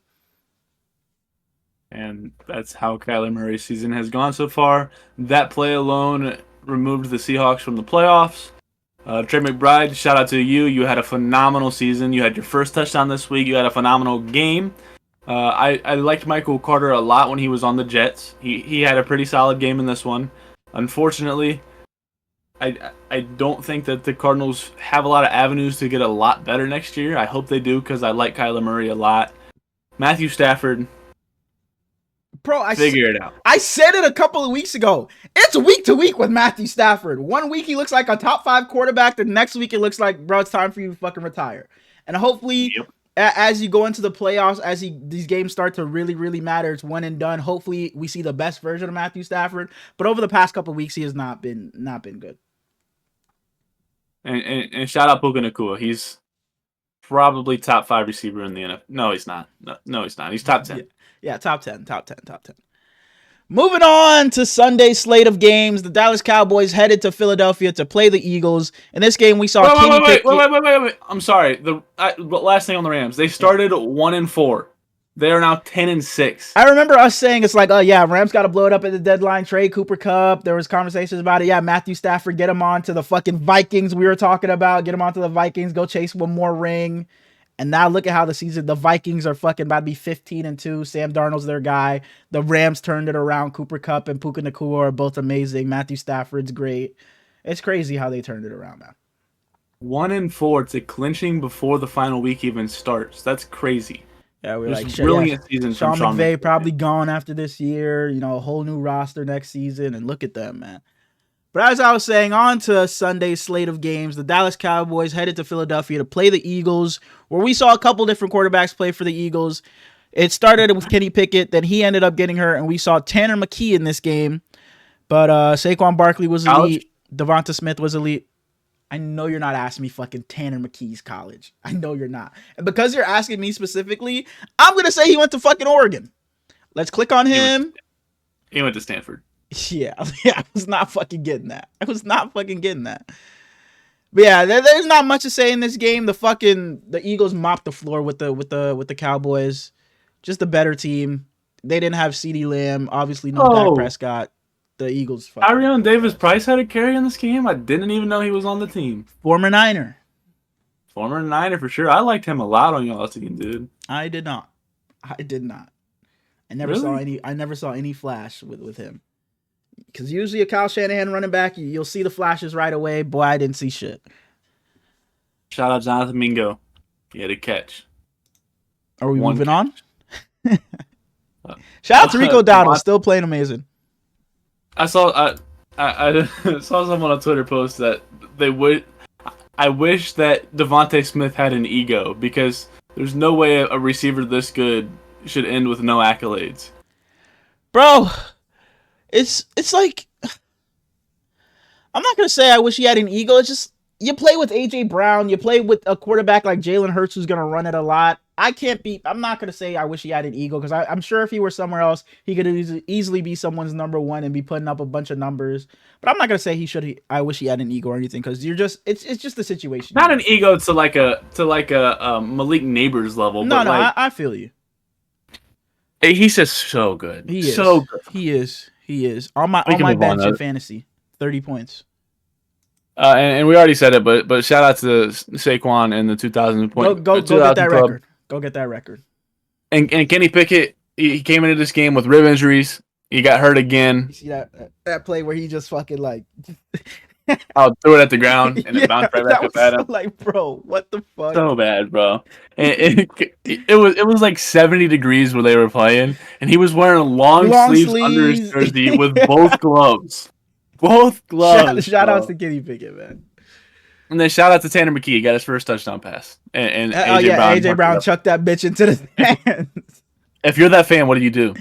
And that's how Kyler Murray's season has gone so far. That play alone removed the Seahawks from the playoffs. Trey McBride, shout out to you. You had a phenomenal season. You had your first touchdown this week. You had a phenomenal game. I liked Michael Carter a lot when he was on the Jets. He had a pretty solid game in this one. Unfortunately, I don't think that the Cardinals have a lot of avenues to get a lot better next year. I hope they do because I like Kyler Murray a lot. Matthew Stafford, figure it out. I said it a couple of weeks ago. It's week to week with Matthew Stafford. One week he looks like a top 5 quarterback. The next week it looks like, bro, it's time for you to fucking retire. And hopefully... Yep. As you go into the playoffs, these games start to really, really matter, it's one and done. Hopefully, we see the best version of Matthew Stafford. But over the past couple of weeks, he has not been good. And shout out Puka Nacua. He's probably top 5 receiver in the NFL. No, he's not. No, he's not. He's top 10. Yeah, top 10. Moving on to Sunday's slate of games, the Dallas Cowboys headed to Philadelphia to play the Eagles. In this game, we saw Kenny Pickett. Wait. I'm sorry. The last thing on the Rams. They started 1-4. They are now 10-6. I remember us saying it's like, oh yeah, Rams got to blow it up at the deadline. Trade Cooper Kupp. There was conversations about it. Yeah, Matthew Stafford, get him on to the fucking Vikings we were talking about. Get him on to the Vikings. Go chase one more ring. And now look at how the Vikings are fucking about to be 15-2. Sam Darnold's their guy. The Rams turned it around. Cooper Kupp and Puka Nacua are both amazing. Matthew Stafford's great. It's crazy how they turned it around, man. 1-4 to clinching before the final week even starts. That's crazy. Yeah, we're There's like, brilliant season Sean from McVay probably gone after this year. You know, a whole new roster next season. And look at them, man. But as I was saying, on to Sunday's slate of games, the Dallas Cowboys headed to Philadelphia to play the Eagles, where we saw a couple different quarterbacks play for the Eagles. It started with Kenny Pickett, then he ended up getting hurt, and we saw Tanner McKee in this game. But Saquon Barkley was elite. Devonta Smith was elite. I know you're not asking me fucking Tanner McKee's college. I know you're not. And because you're asking me specifically, I'm going to say he went to fucking Oregon. Let's click on him. He went to Stanford. Yeah, I was not fucking getting that. But yeah, there's not much to say in this game. The Eagles mopped the floor with the Cowboys. Just a better team. They didn't have CeeDee Lamb. Obviously, no Dak Prescott. The Eagles. Arion Davis-Price had a carry in this game. I didn't even know he was on the team. Former Niner for sure. I liked him a lot on y'all's team, dude. I did not. I never saw Really? any flash with him. Because usually a Kyle Shanahan running back, you'll see the flashes right away. Boy, I didn't see shit. Shout out Jonathan Mingo. He had a catch. Are we One moving on? catch. Uh, Shout out to Rico Dowdle, Devont- still playing amazing. I saw saw someone on Twitter post that they would. I wish that Devontae Smith had an ego because there's no way a receiver this good should end with no accolades. Bro, it's like, I'm not gonna say I wish he had an ego. It's just, you play with AJ Brown, you play with a quarterback like Jalen Hurts who's gonna run it a lot. I'm not gonna say I wish he had an ego because I'm sure if he were somewhere else, he could easily be someone's number one and be putting up a bunch of numbers. But I'm not gonna say I wish he had an ego or anything because it's just the situation. Not an ego to like a Malik Neighbors level. No, but no, like, I feel you. He's just so good. He is so good. He is on my bench in fantasy. 30 points. And we already said it, but shout out to Saquon and the 2000 point. Go get that record. Go get that record. And Kenny Pickett, he came into this game with rib injuries. He got hurt again. You see that play where he just fucking like threw it at the ground and it bounced right back up at him. Like, bro, what the fuck? So bad, bro. And it was like 70 degrees where they were playing, and he was wearing long sleeves under his jersey with both gloves. Both gloves. Shout outs to Kenny Pickett, man. And then shout out to Tanner McKee. He got his first touchdown pass. And AJ Brown chucked that bitch into the stands. If you're that fan, what do you do?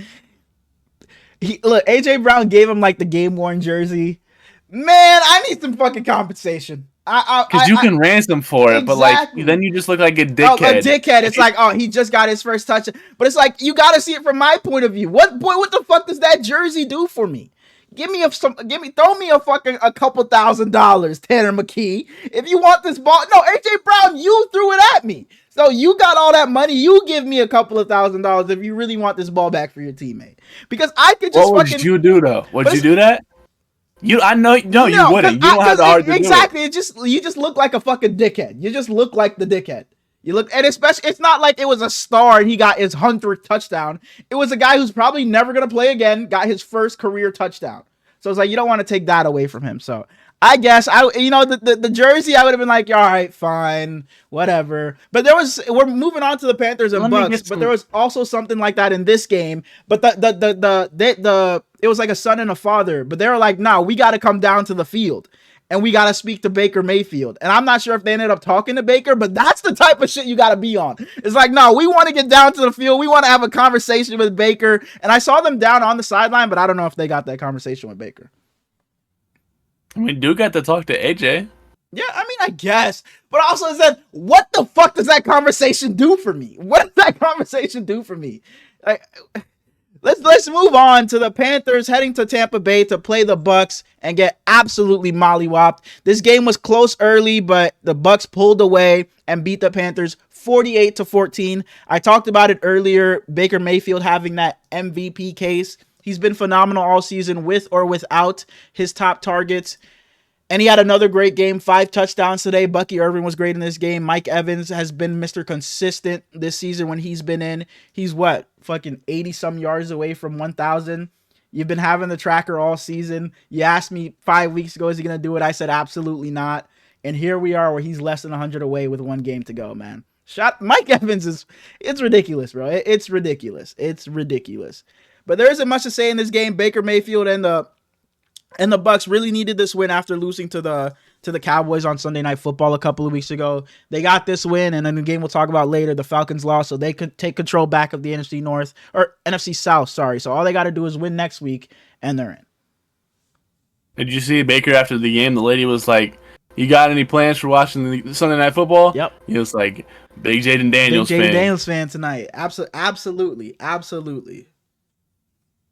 Look, AJ Brown gave him like the game worn jersey. Man, I need some fucking compensation. Because you can ransom for it, but like then you just look like a dickhead. A dickhead. It's like, oh, he just got his first touchdown. But it's like, you got to see it from my point of view. What the fuck does that jersey do for me? Throw me a fucking a couple $1,000, Tanner McKee. If you want this ball, no, AJ Brown, you threw it at me. So you got all that money. You give me a couple of $1,000 if you really want this ball back for your teammate. Because I could just. What would you do though? Would you do that? I know. No, you wouldn't. You don't have the heart to do it. Exactly. You just look like a fucking dickhead. You just look like the dickhead. You look, and especially, it's not like it was a star and he got his 100th touchdown. It was a guy who's probably never going to play again, got his first career touchdown. So it's like, you don't want to take that away from him. So I guess the jersey, I would have been like, all right, fine, whatever. But we're moving on to the Panthers and Bucks, but there was also something like that in this game. But it was like a son and a father, but they were like, no, we got to come down to the field. And we got to speak to Baker Mayfield. And I'm not sure if they ended up talking to Baker, but that's the type of shit you got to be on. It's like, no, we want to get down to the field. We want to have a conversation with Baker. And I saw them down on the sideline, but I don't know if they got that conversation with Baker. I mean, Duke got to talk to AJ. Yeah, I mean, I guess. But also, is that, what the fuck does that conversation do for me? What does that conversation do for me? Like, Let's move on to the Panthers heading to Tampa Bay to play the Bucks and get absolutely mollywopped. This game was close early, but the Bucks pulled away and beat the Panthers 48-14. I talked about it earlier. Baker Mayfield having that MVP case. He's been phenomenal all season with or without his top targets. And he had another great game, 5 touchdowns today. Bucky Irvin was great in this game. Mike Evans has been Mr. Consistent this season when he's been in. He's fucking 80-some yards away from 1,000. You've been having the tracker all season. You asked me 5 weeks ago, is he going to do it? I said absolutely not. And here we are where he's less than 100 away with 1 game to go, man. Mike Evans it's ridiculous, bro. It's ridiculous. It's ridiculous. But there isn't much to say in this game. Baker Mayfield and the Bucks really needed this win after losing to the Cowboys on Sunday Night Football a couple of weeks ago. They got this win, and then the game we'll talk about later, the Falcons lost, so they could take control back of the NFC North, or NFC South, sorry. So all they got to do is win next week, and they're in. Did you see Baker after the game? The lady was like, you got any plans for watching the Sunday Night Football? Yep. He was like, big Jaden Daniels fan. Big Jaden Daniels fan tonight. Absolutely.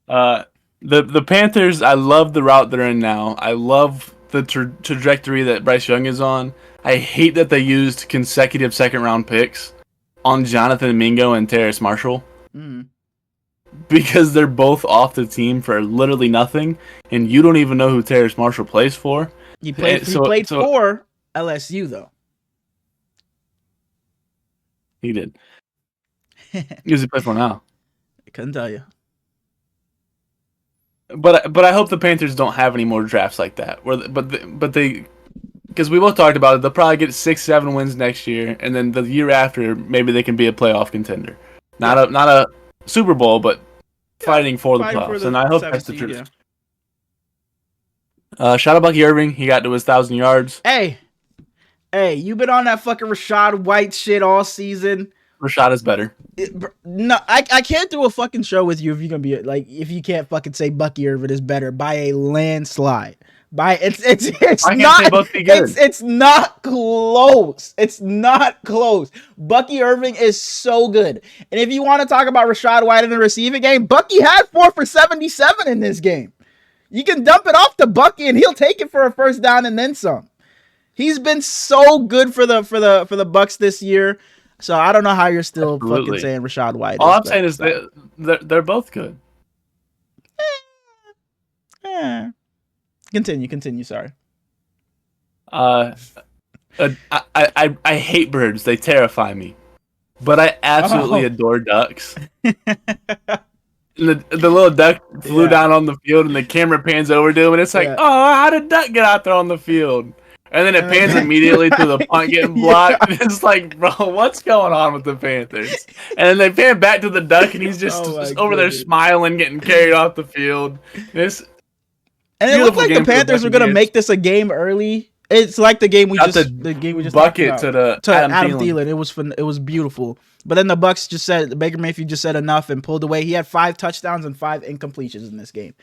The Panthers, I love the route they're in now. I love the trajectory that Bryce Young is on. I hate that they used consecutive second-round picks on Jonathan Mingo and Terrace Marshall. Because they're both off the team for literally nothing, and you don't even know who Terrace Marshall plays for. He played for LSU, though. He did. Who does he play for now? I couldn't tell you. But I hope the Panthers don't have any more drafts like that. But they because we both talked about it. They'll probably get 6-7 wins next year, and then the year after maybe they can be a playoff contender. Not a Super Bowl, but fighting for the playoffs. And I hope that's the truth. Yeah. Shout out Bucky Irving. He got to his 1,000 yards. Hey, you been on that fucking Rachaad White shit all season. Rachaad is better. No, I can't do a fucking show with you if you're gonna be like if you can't fucking say Bucky Irving is better by a landslide. It's not close. It's not close. Bucky Irving is so good. And if you want to talk about Rachaad White in the receiving game, Bucky had 4 for 77 in this game. You can dump it off to Bucky and he'll take it for a first down and then some. He's been so good for the Bucks this year. So I don't know how you're still fucking saying Rachaad White. All I'm saying is they're both good. Continue. Sorry. I hate birds. They terrify me, but I absolutely adore ducks. The little duck flew down on the field, and the camera pans over to him, and it's like, oh, how did duck get out there on the field? And then it pans immediately to the punt getting blocked. Yeah. It's like, bro, what's going on with the Panthers? And then they pan back to the duck, and he's just over there smiling, getting carried off the field. And it looked like the Panthers were gonna make this a game early. It's like the game we just bucket to Adam Thielen. It was beautiful. But then the Bucks just said Baker Mayfield just said enough and pulled away. He had 5 touchdowns and 5 incompletions in this game.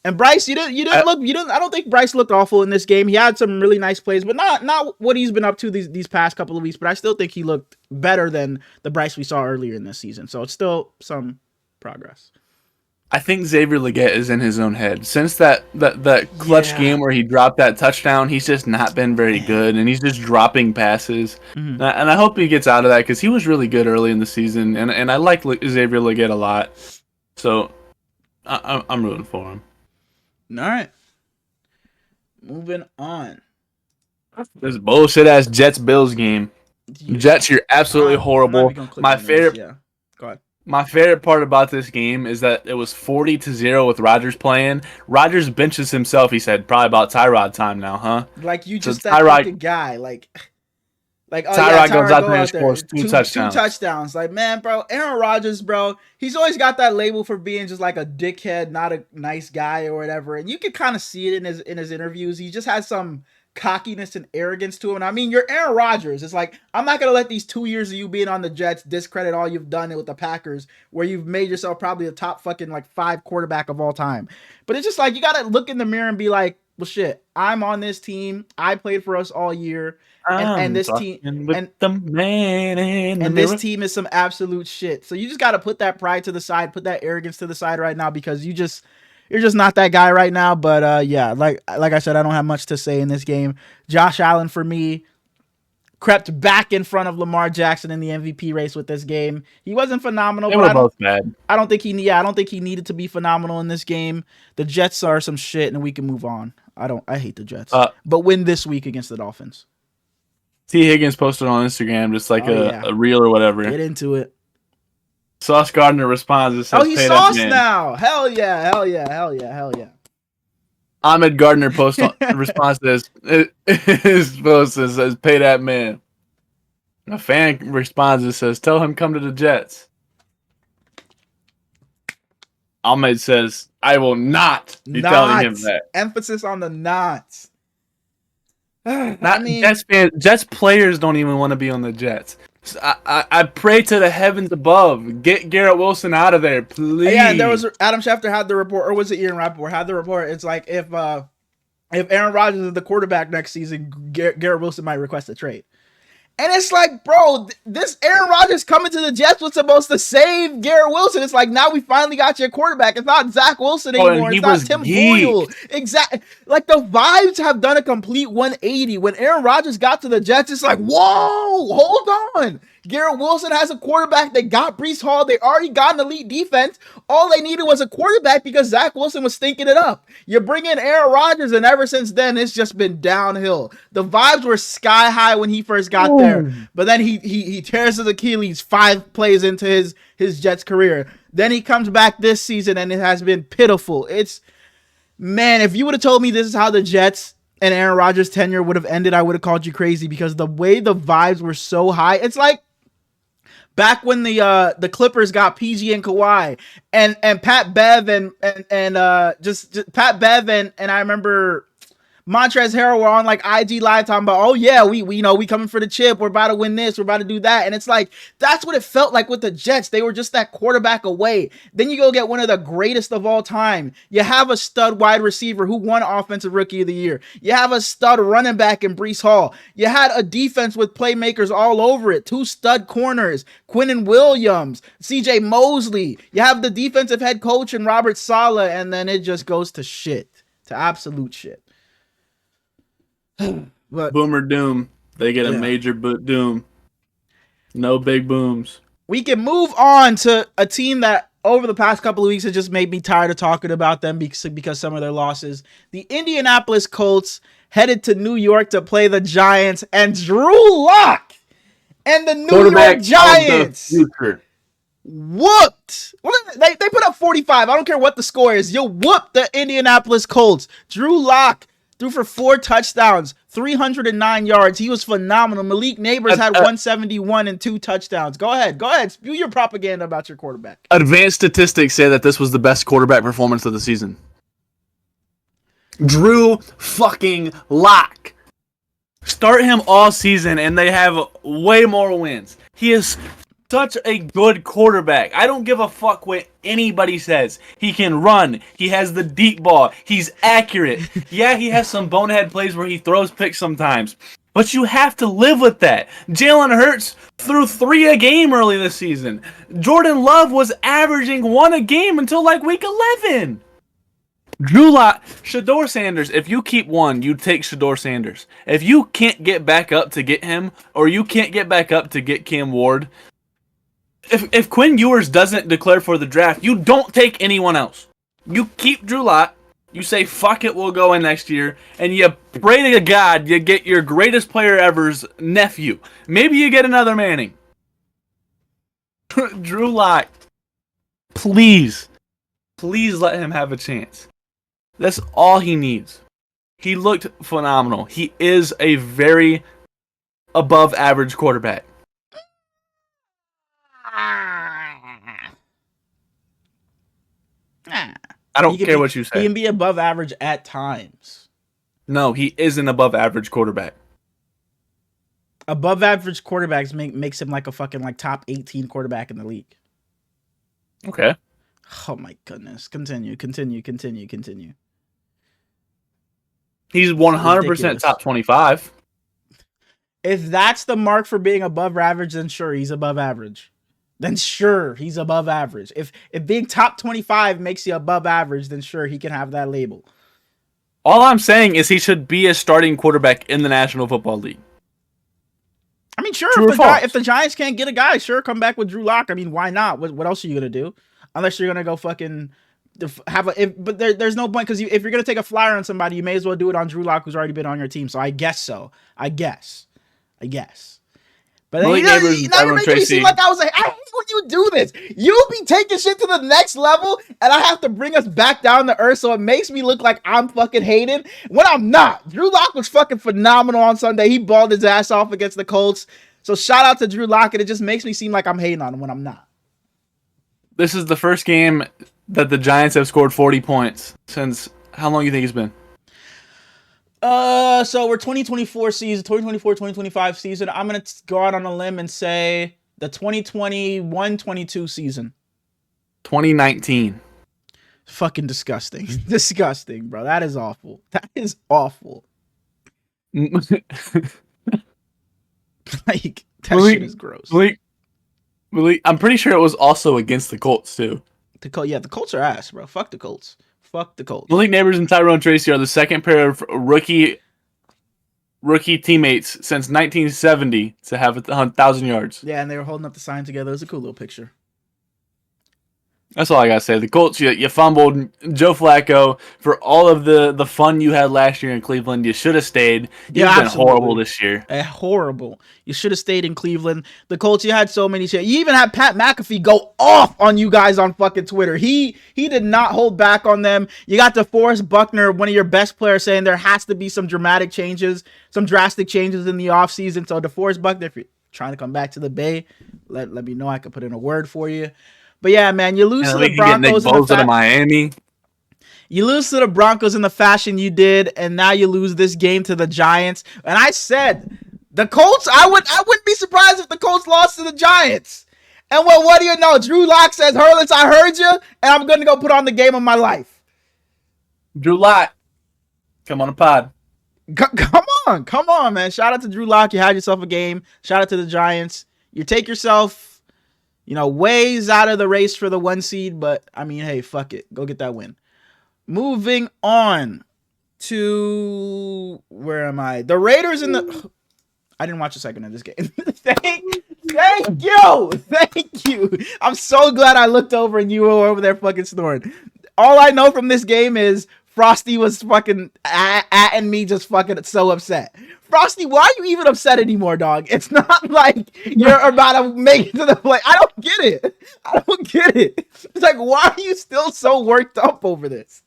And Bryce, I don't think Bryce looked awful in this game. He had some really nice plays, but not what he's been up to these past couple of weeks. But I still think he looked better than the Bryce we saw earlier in this season. So it's still some progress. I think Xavier Legette is in his own head. Since that clutch game where he dropped that touchdown, he's just not been very good, and he's just dropping passes. Mm-hmm. And I hope he gets out of that because he was really good early in the season, and I like Xavier Legette a lot. So I'm rooting for him. All right. Moving on. This bullshit-ass Jets-Bills game. Jets, you're absolutely horrible. My favorite... Yeah. Go ahead. My favorite part about this game is that it was 40-0 with Rodgers playing. Rodgers benches himself. He said, "Probably about Tyrod time now, huh?" Like you just that fucking guy. Like Tyrod goes out there and scores two touchdowns. 2 touchdowns. Like, man, bro, Aaron Rodgers, bro, he's always got that label for being just like a dickhead, not a nice guy or whatever. And you can kind of see it in his interviews. He just has some cockiness and arrogance to him. And I mean, you're Aaron Rodgers. It's like, I'm not going to let these 2 years of you being on the Jets discredit all you've done with the Packers, where you've made yourself probably a top fucking like 5 quarterback of all time. But it's just like, you got to look in the mirror and be like, well, shit, I'm on this team. I played for us all year. And this team and this team is some absolute shit. So you just got to put that pride to the side, put that arrogance to the side right now, because you're just not that guy right now. But yeah, like I said, I don't have much to say in this game. Josh Allen for me crept back in front of Lamar Jackson in the MVP race with this game. He wasn't phenomenal. They were both bad. I don't think he needed to be phenomenal in this game. The Jets are some shit, and we can move on. I hate the Jets, but win this week against the Dolphins. T. Higgins posted on Instagram just like a reel or whatever. Get into it. Sauce Gardner responds and says, "Oh, he's Sauce now! Hell yeah! Hell yeah! Hell yeah! Hell yeah!" Ahmed Gardner responds to this. His post says, "Pay that man." A fan responds and says, "Tell him come to the Jets." Ahmed says, "I will not be telling him that." Emphasis on the not. Jets players don't even want to be on the Jets. So I pray to the heavens above. Get Garrett Wilson out of there, please. Yeah, there was Adam Schefter had the report, or was it Ian Rappaport had the report? It's like if Aaron Rodgers is the quarterback next season, Garrett Wilson might request a trade. And it's like, bro, this Aaron Rodgers coming to the Jets was supposed to save Garrett Wilson. It's like, now we finally got your quarterback. It's not Zach Wilson anymore. It's not Tim Boyle. Exactly. Like, the vibes have done a complete 180. When Aaron Rodgers got to the Jets, it's like, whoa, hold on. Garrett Wilson has a quarterback. They got Breece Hall. They already got an elite defense. All they needed was a quarterback because Zach Wilson was stinking it up. You bring in Aaron Rodgers, and ever since then, it's just been downhill. The vibes were sky high when he first got there, but then he tears his Achilles 5 plays into his Jets career. Then he comes back this season, and it has been pitiful. It's Man, if you would have told me this is how the Jets and Aaron Rodgers' tenure would have ended, I would have called you crazy because the way the vibes were so high. It's like back when the Clippers got PG and Kawhi and Pat Bev and just Pat Bev and I remember Montrezl Harrell were on like IG Live talking about, oh yeah, we coming for the chip. We're about to win this. We're about to do that. And it's like, that's what it felt like with the Jets. They were just that quarterback away. Then you go get one of the greatest of all time. You have a stud wide receiver who won Offensive Rookie of the Year. You have a stud running back in Breece Hall. You had a defense with playmakers all over it. 2 stud corners, Quinnen Williams, CJ Mosley. You have the defensive head coach and Robert Saleh, and then it just goes to shit, to absolute shit. But Boomer Doom. They get a major doom. No big booms. We can move on to a team that over the past couple of weeks has just made me tired of talking about them because some of their losses. The Indianapolis Colts headed to New York to play the Giants, and Drew Lock and the New York Giants whooped. They put up 45. I don't care what the score is. You whooped the Indianapolis Colts. Drew Lock threw for 4 touchdowns, 309 yards. He was phenomenal. Malik Neighbors had 171 and 2 touchdowns. Go ahead. Spew your propaganda about your quarterback. Advanced statistics say that this was the best quarterback performance of the season. Drew fucking Lock. Start him all season and they have way more wins. He is such a good quarterback. I don't give a fuck what anybody says. He can run. He has the deep ball. He's accurate. Yeah, he has some bonehead plays where he throws picks sometimes. But you have to live with that. Jalen Hurts threw 3 a game early this season. Jordan Love was averaging 1 a game until like week 11. Drew Lock, Shedeur Sanders, if you keep one, you take Shedeur Sanders. If you can't get back up to get him, or you can't get back up to get Cam Ward, If Quinn Ewers doesn't declare for the draft, you don't take anyone else. You keep Drew Lock. You say, fuck it, we'll go in next year. And you pray to God you get your greatest player ever's nephew. Maybe you get another Manning. Drew Lock, please let him have a chance. That's all he needs. He looked phenomenal. He is a very above average quarterback. I don't care what you say. He can be above average at times. No, he is an above average quarterback. Above average quarterbacks makes him like a fucking like top 18 quarterback in the league. Okay. Oh my goodness. Continue. He's 100% top 25. If that's the mark for being above average, then sure, he's above average. If being top 25 makes you above average, then sure, he can have that label. All I'm saying is he should be a starting quarterback in the National Football League. I mean, sure, if the Giants can't get a guy, sure, come back with Drew Lock. I mean, why not? What else are you going to do? Unless you're going to go fucking have but there's no point, because if you're going to take a flyer on somebody, you may as well do it on Drew Lock, who's already been on your team. So I guess so. I guess. But then you're making me seem like I hate when you do this. You be taking shit to the next level, and I have to bring us back down to earth, so it makes me look like I'm fucking hating when I'm not. Drew Lock was fucking phenomenal on Sunday. He balled his ass off against the Colts. So shout out to Drew Lock, and it just makes me seem like I'm hating on him when I'm not. This is the first game that the Giants have scored 40 points since how long do you think it's been? So we're 2024-2025 season. I'm going to go out on a limb and say the 2021-22 season. 2019. Fucking disgusting. Disgusting, bro. That is awful. Like, that shit is gross. I'm pretty sure it was also against the Colts, too. The Colts are ass, bro. Fuck the Colts. Malik Neighbors and Tyrone Tracy are the second pair of rookie teammates since 1970 to have 1,000 yards. Yeah, and they were holding up the sign together. It was a cool little picture. That's all I gotta say. The Colts, you fumbled. Joe Flacco, for all of the fun you had last year in Cleveland, you should have stayed. You've been horrible this year. Horrible. You should have stayed in Cleveland. The Colts, you had so many shit. You even had Pat McAfee go off on you guys on fucking Twitter. He did not hold back on them. You got DeForest Buckner, one of your best players, saying there has to be some drastic changes in the offseason. So DeForest Buckner, if you're trying to come back to the Bay, let me know. I could put in a word for you. But yeah, man, you lose to the Broncos in Miami. You lose to the Broncos in the fashion you did, and now you lose this game to the Giants. And I said the Colts. I wouldn't be surprised if the Colts lost to the Giants. And well, what do you know? Drew Lock says, "Hurlitz, I heard you, and I'm gonna go put on the game of my life." Drew Lock, come on a pod. Come on, man! Shout out to Drew Lock. You had yourself a game. Shout out to the Giants. You take yourself, ways out of the race for the 1 seed, but I mean, hey, fuck it. Go get that win. Moving on to, where am I? The Raiders in the... I didn't watch a second of this game. Thank you. I'm so glad I looked over and you were over there fucking snoring. All I know from this game is Frosty was fucking and me just fucking so upset. Frosty, why are you even upset anymore, dog? It's not like you're about to make it to the play. I don't get it. It's like, why are you still so worked up over this?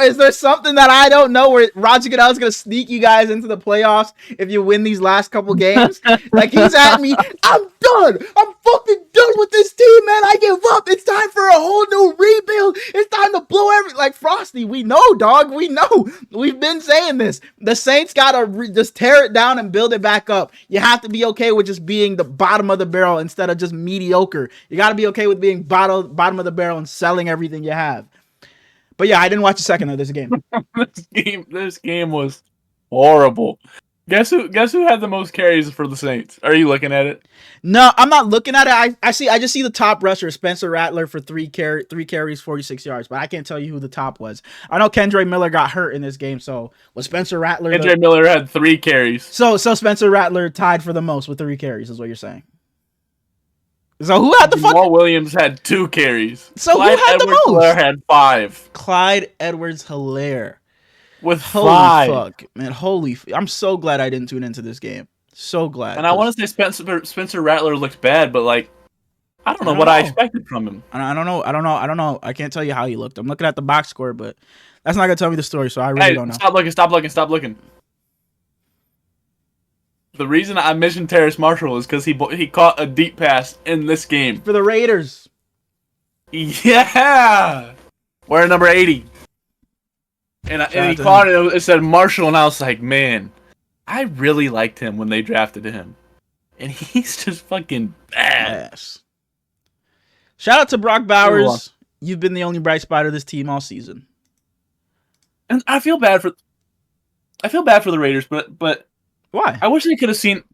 Is there something that I don't know where Roger Goodell's going to sneak you guys into the playoffs if you win these last couple games? Like, he's at me, I'm done. I'm fucking done with this team, man. I give up. It's time for a whole new rebuild. It's time to blow like, Frosty, we know, dog. We know. We've been saying this. The Saints got to just tear it down and build it back up. You have to be okay with just being the bottom of the barrel instead of just mediocre. You got to be okay with being bottom of the barrel and selling everything you have. But yeah, I didn't watch a second of this game. This game was horrible. Guess who had the most carries for the Saints? Are you looking at it? No, I'm not looking at it. I just see the top rusher, Spencer Rattler, for three carries, 46 yards, but I can't tell you who the top was. I know Kendre Miller got hurt in this game, so was Spencer Rattler? Kendre Miller had 3 carries. So Spencer Rattler tied for the most with 3 carries, is what you're saying. So who had the fuck? Jamal Williams had 2 carries. So Clyde who had the most? Edwards-Helaire had 5. Clyde Edwards-Helaire. With 5. Holy fuck, man. I'm so glad I didn't tune into this game. So glad. And I want to say Spencer Rattler looked bad, but like, I don't know what I expected from him. I don't know. I can't tell you how he looked. I'm looking at the box score, but that's not going to tell me the story, so I really don't know. Stop looking. The reason I mentioned Terrace Marshall is because he caught a deep pass in this game. For the Raiders. Yeah! Wearing number 80. And he caught it. It said Marshall, and I was like, man, I really liked him when they drafted him. And he's just fucking bad. Yes. Shout out to Brock Bowers. You've been the only bright spot of this team all season. And I feel bad for the Raiders, but why? I wish they could have seen,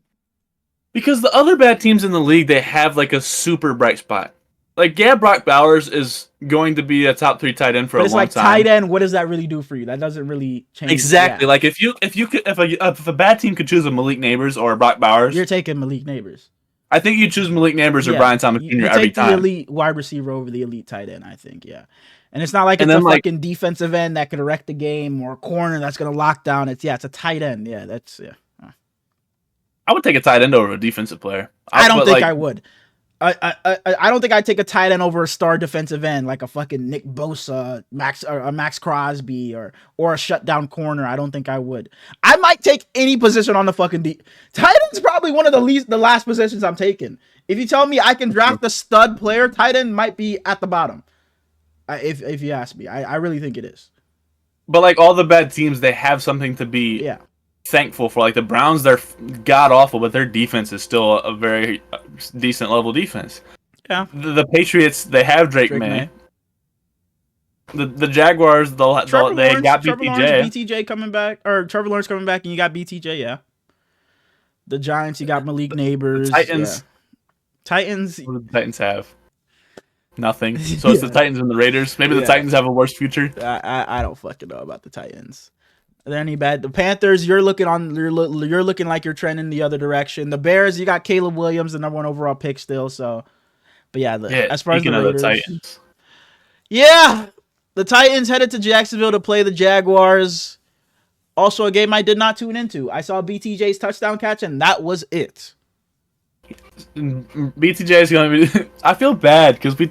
because the other bad teams in the league, they have like a super bright spot. Like, yeah, Brock Bowers is going to be a top 3 tight end for a long time. But it's like tight end. What does that really do for you? That doesn't really change. Exactly. Yeah. Like if a bad team could choose a Malik Neighbors or a Brock Bowers, you're taking Malik Neighbors. I think you choose Malik Neighbors or Brian Thomas Jr. every time. The elite wide receiver over the elite tight end, I think. Yeah. And it's not like it's a fucking defensive end that could wreck the game or a corner that's going to lock down. It's a tight end. Yeah, I would take a tight end over a defensive player. I don't think I would. I don't think I'd take a tight end over a star defensive end like a fucking Nick Bosa, Max Crosby, or a shutdown corner. I don't think I would. I might take any position on the fucking tight end's probably one of the last positions I'm taking. If you tell me I can draft the stud player, tight end might be at the bottom. If you ask me, I really think it is. But like all the bad teams, they have something to be thankful for. Like the Browns, they're god awful, but their defense is still a very decent level defense. Yeah. The Patriots, they have Drake May. The Jaguars, they got BTJ. BTJ coming back, or Trevor Lawrence coming back, and you got BTJ. Yeah. The Giants, you got Malik Neighbors. Titans. What do the Titans have? Nothing. So it's the Titans and the Raiders. Maybe the Titans have a worse future. I don't fucking know about the Titans. Are there any bad? The Panthers, you're looking like you're trending the other direction. The Bears, you got Caleb Williams, the #1 overall pick still. So, but as far as the Raiders, Yeah, the Titans headed to Jacksonville to play the Jaguars. Also, a game I did not tune into. I saw BTJ's touchdown catch, and that was it. BTJ is going to be... I feel bad because we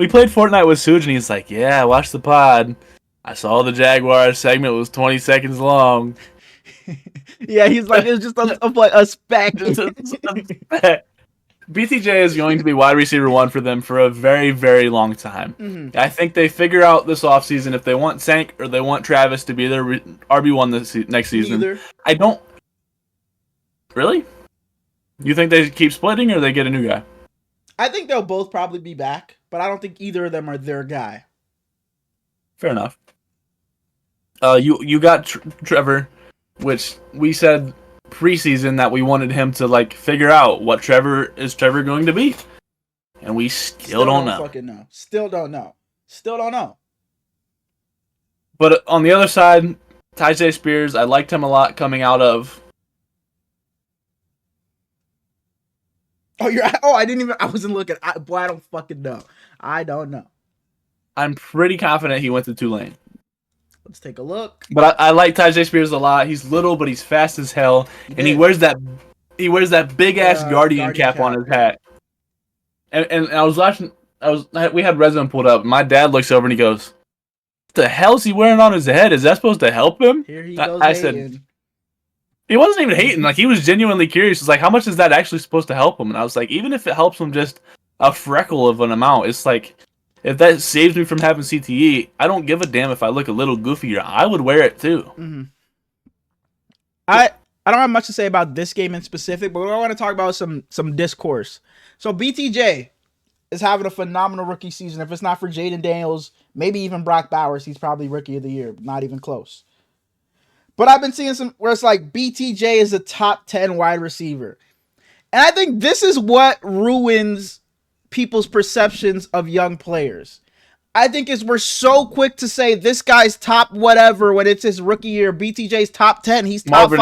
played Fortnite with Suj, and he's like, yeah, watch the pod. I saw the Jaguars segment was 20 seconds long. Yeah, he's like, it's just a speck. BTJ is going to be wide receiver 1 for them for a very, very long time. Mm-hmm. I think they figure out this offseason if they want Sank or they want Travis to be their RB1 next season. Neither. I don't... Really? You think they keep splitting or they get a new guy? I think they'll both probably be back, but I don't think either of them are their guy. Fair enough. You got Trevor, which we said preseason that we wanted him to like figure out what Trevor going to be, and we still don't know. Fucking know. Still don't know. But on the other side, Tyjae Spears, I liked him a lot coming out of. I wasn't looking. I don't fucking know. I don't know. I'm pretty confident he went to Tulane. Let's take a look. But I like Tyjae Spears a lot. He's little, but he's fast as hell, and he wears that big ass Guardian cap on his hat. And I was watching. We had Resident pulled up. My dad looks over and he goes, "What the hell is he wearing on his head? Is that supposed to help him?" Here he goes. I said, he wasn't even hating. Like, he was genuinely curious. It's like, how much is that actually supposed to help him? And I was like, even if it helps him just a freckle of an amount, it's like, if that saves me from having CTE, I don't give a damn if I look a little goofier. I would wear it too. Mm-hmm. I don't have much to say about this game in specific, but I want to talk about some discourse. So BTJ is having a phenomenal rookie season. If it's not for Jaden Daniels, maybe even Brock Bowers, he's probably rookie of the year. Not even close. But I've been seeing some where it's like BTJ is a top 10 wide receiver. And I think this is what ruins people's perceptions of young players. I think we're so quick to say this guy's top whatever when it's his rookie year. BTJ's top 10. He's top 5.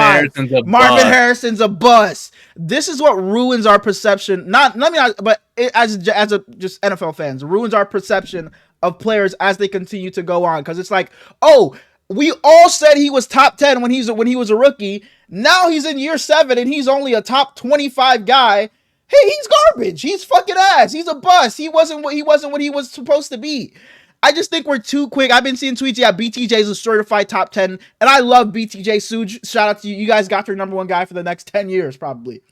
Marvin Harrison's a bust. This is what ruins our perception. As just NFL fans, ruins our perception of players as they continue to go on. Because it's like, oh, we all said he was top 10 when he was a rookie. Now he's in year 7 and he's only a top 25 guy. Hey, he's garbage. He's fucking ass. He's a bust. He wasn't what he was supposed to be. I just think we're too quick. I've been seeing tweets. Yeah, BTJ is a certified top 10, and I love BTJ. Suj, shout out to you. You guys got your number 1 guy for the next 10 years, probably.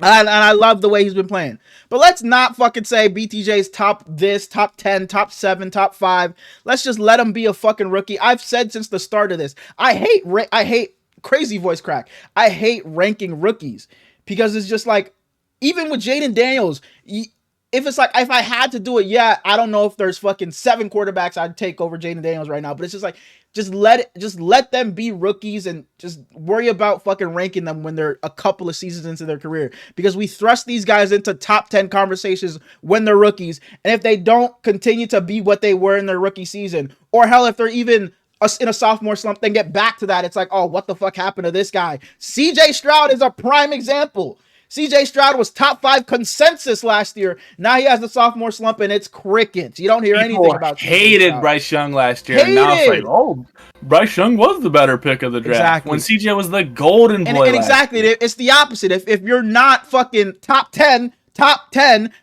And I love the way he's been playing. But let's not fucking say BTJ's top 10, top 7, top 5. Let's just let him be a fucking rookie. I've said since the start of this, I hate crazy voice crack. I hate ranking rookies because it's just like, even with Jaden Daniels, if I had to do it, yeah, I don't know if there's fucking 7 quarterbacks I'd take over Jaden Daniels right now, but it's just like, just let them be rookies and just worry about fucking ranking them when they're a couple of seasons into their career, because we thrust these guys into top 10 conversations when they're rookies, and if they don't continue to be what they were in their rookie season, or hell, if they're even in a sophomore slump, then get back to that, it's like, oh, what the fuck happened to this guy? CJ Stroud is a prime example. CJ Stroud was top 5 consensus last year. Now he has the sophomore slump and it's crickets. You don't hear anything about CJ hated Stroud. Bryce Young last year. And now it's like, oh, Bryce Young was the better pick of the draft. Exactly. When CJ was the golden boy. And exactly, it's the opposite. If you're not fucking top 10,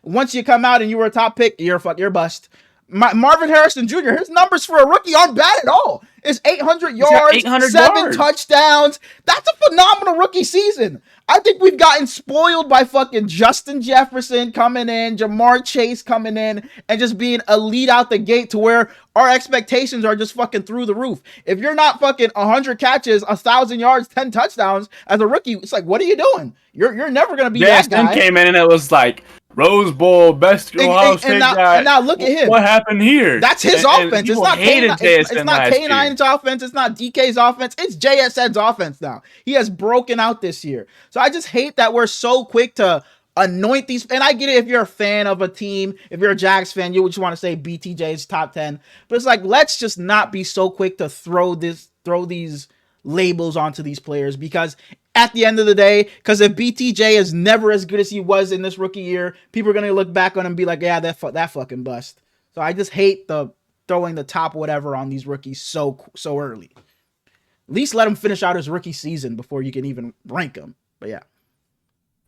once you come out and you were a top pick, you're bust. Marvin Harrison Jr., his numbers for a rookie aren't bad at all. It's 800 yards, 7 touchdowns. That's a phenomenal rookie season. I think we've gotten spoiled by fucking Justin Jefferson coming in, Jamar Chase coming in, and just being elite out the gate to where our expectations are just fucking through the roof. If you're not fucking 100 catches, 1,000 yards, 10 touchdowns as a rookie, it's like, what are you doing? You're never going to be that guy. Justin came in and it was like, Rose Bowl, best Ohio State guy. And now look at him. What happened here? That's his offense. It's not K9's offense. It's not DK's offense. It's JSN's offense now. He has broken out this year. So I just hate that we're so quick to anoint these. And I get it if you're a fan of a team. If you're a Jags fan, you just want to say BTJ's top 10. But it's like, let's just not be so quick to throw these labels onto these players, because at the end of the day, because if BTJ is never as good as he was in this rookie year, people are going to look back on him and be like, yeah, that fucking bust. So I just hate the throwing the top whatever on these rookies so early. At least let him finish out his rookie season before you can even rank him. But yeah.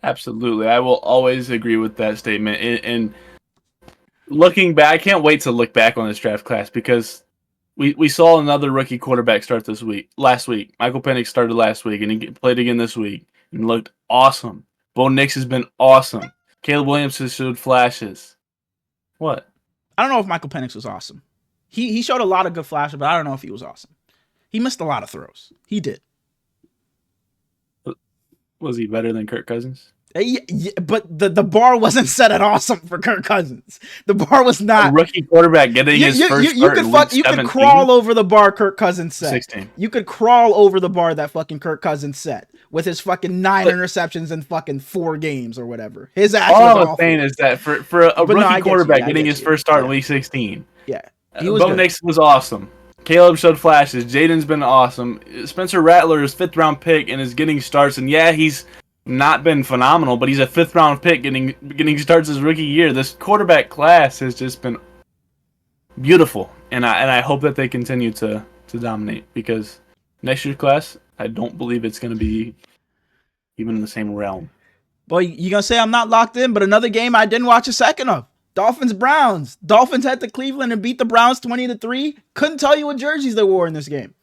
Absolutely. I will always agree with that statement. And looking back, I can't wait to look back on this draft class because we saw another rookie quarterback start last week. Michael Penix started last week, and he played again this week and looked awesome. Bo Nix has been awesome. Caleb Williams has showed flashes. What? I don't know if Michael Penix was awesome. He showed a lot of good flashes, but I don't know if he was awesome. He missed a lot of throws. He did. Was he better than Kirk Cousins? Yeah, but the bar wasn't set at awesome for Kirk Cousins. The bar was not. A rookie quarterback getting his first start you could crawl over the bar Kirk Cousins set. 16. You could crawl over the bar that fucking Kirk Cousins set with his fucking 9 interceptions in fucking 4 games or whatever. His ass was all awful. I'm saying is that for a rookie quarterback getting his first start in week 16. Yeah. Bo Nix was awesome. Caleb showed flashes. Jaden's been awesome. Spencer Rattler is 5th round pick and is getting starts. And yeah, he's not been phenomenal, but he's a 5th round pick getting starts his rookie year. This quarterback class has just been beautiful, and I hope that they continue to dominate because next year's class, I don't believe it's going to be even in the same realm. Boy, you gonna say I'm not locked in, but another game I didn't watch a second of. Dolphins-Browns. Dolphins head to Cleveland and beat the Browns 20-3. Couldn't tell you what jerseys they wore in this game.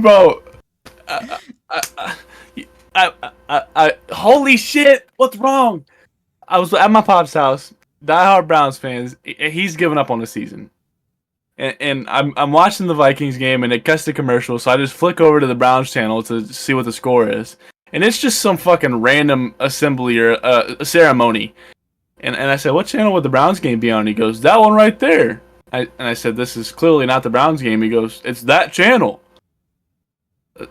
Bro, holy shit! What's wrong? I was at my pop's house. Diehard Browns fans. He's given up on the season, and I'm watching the Vikings game, and it cuts to commercial. So I just flick over to the Browns channel to see what the score is, and it's just some fucking random assembly or a ceremony. And I said, "What channel would the Browns game be on?" And he goes, "That one right there." I said, "This is clearly not the Browns game." He goes, "It's that channel."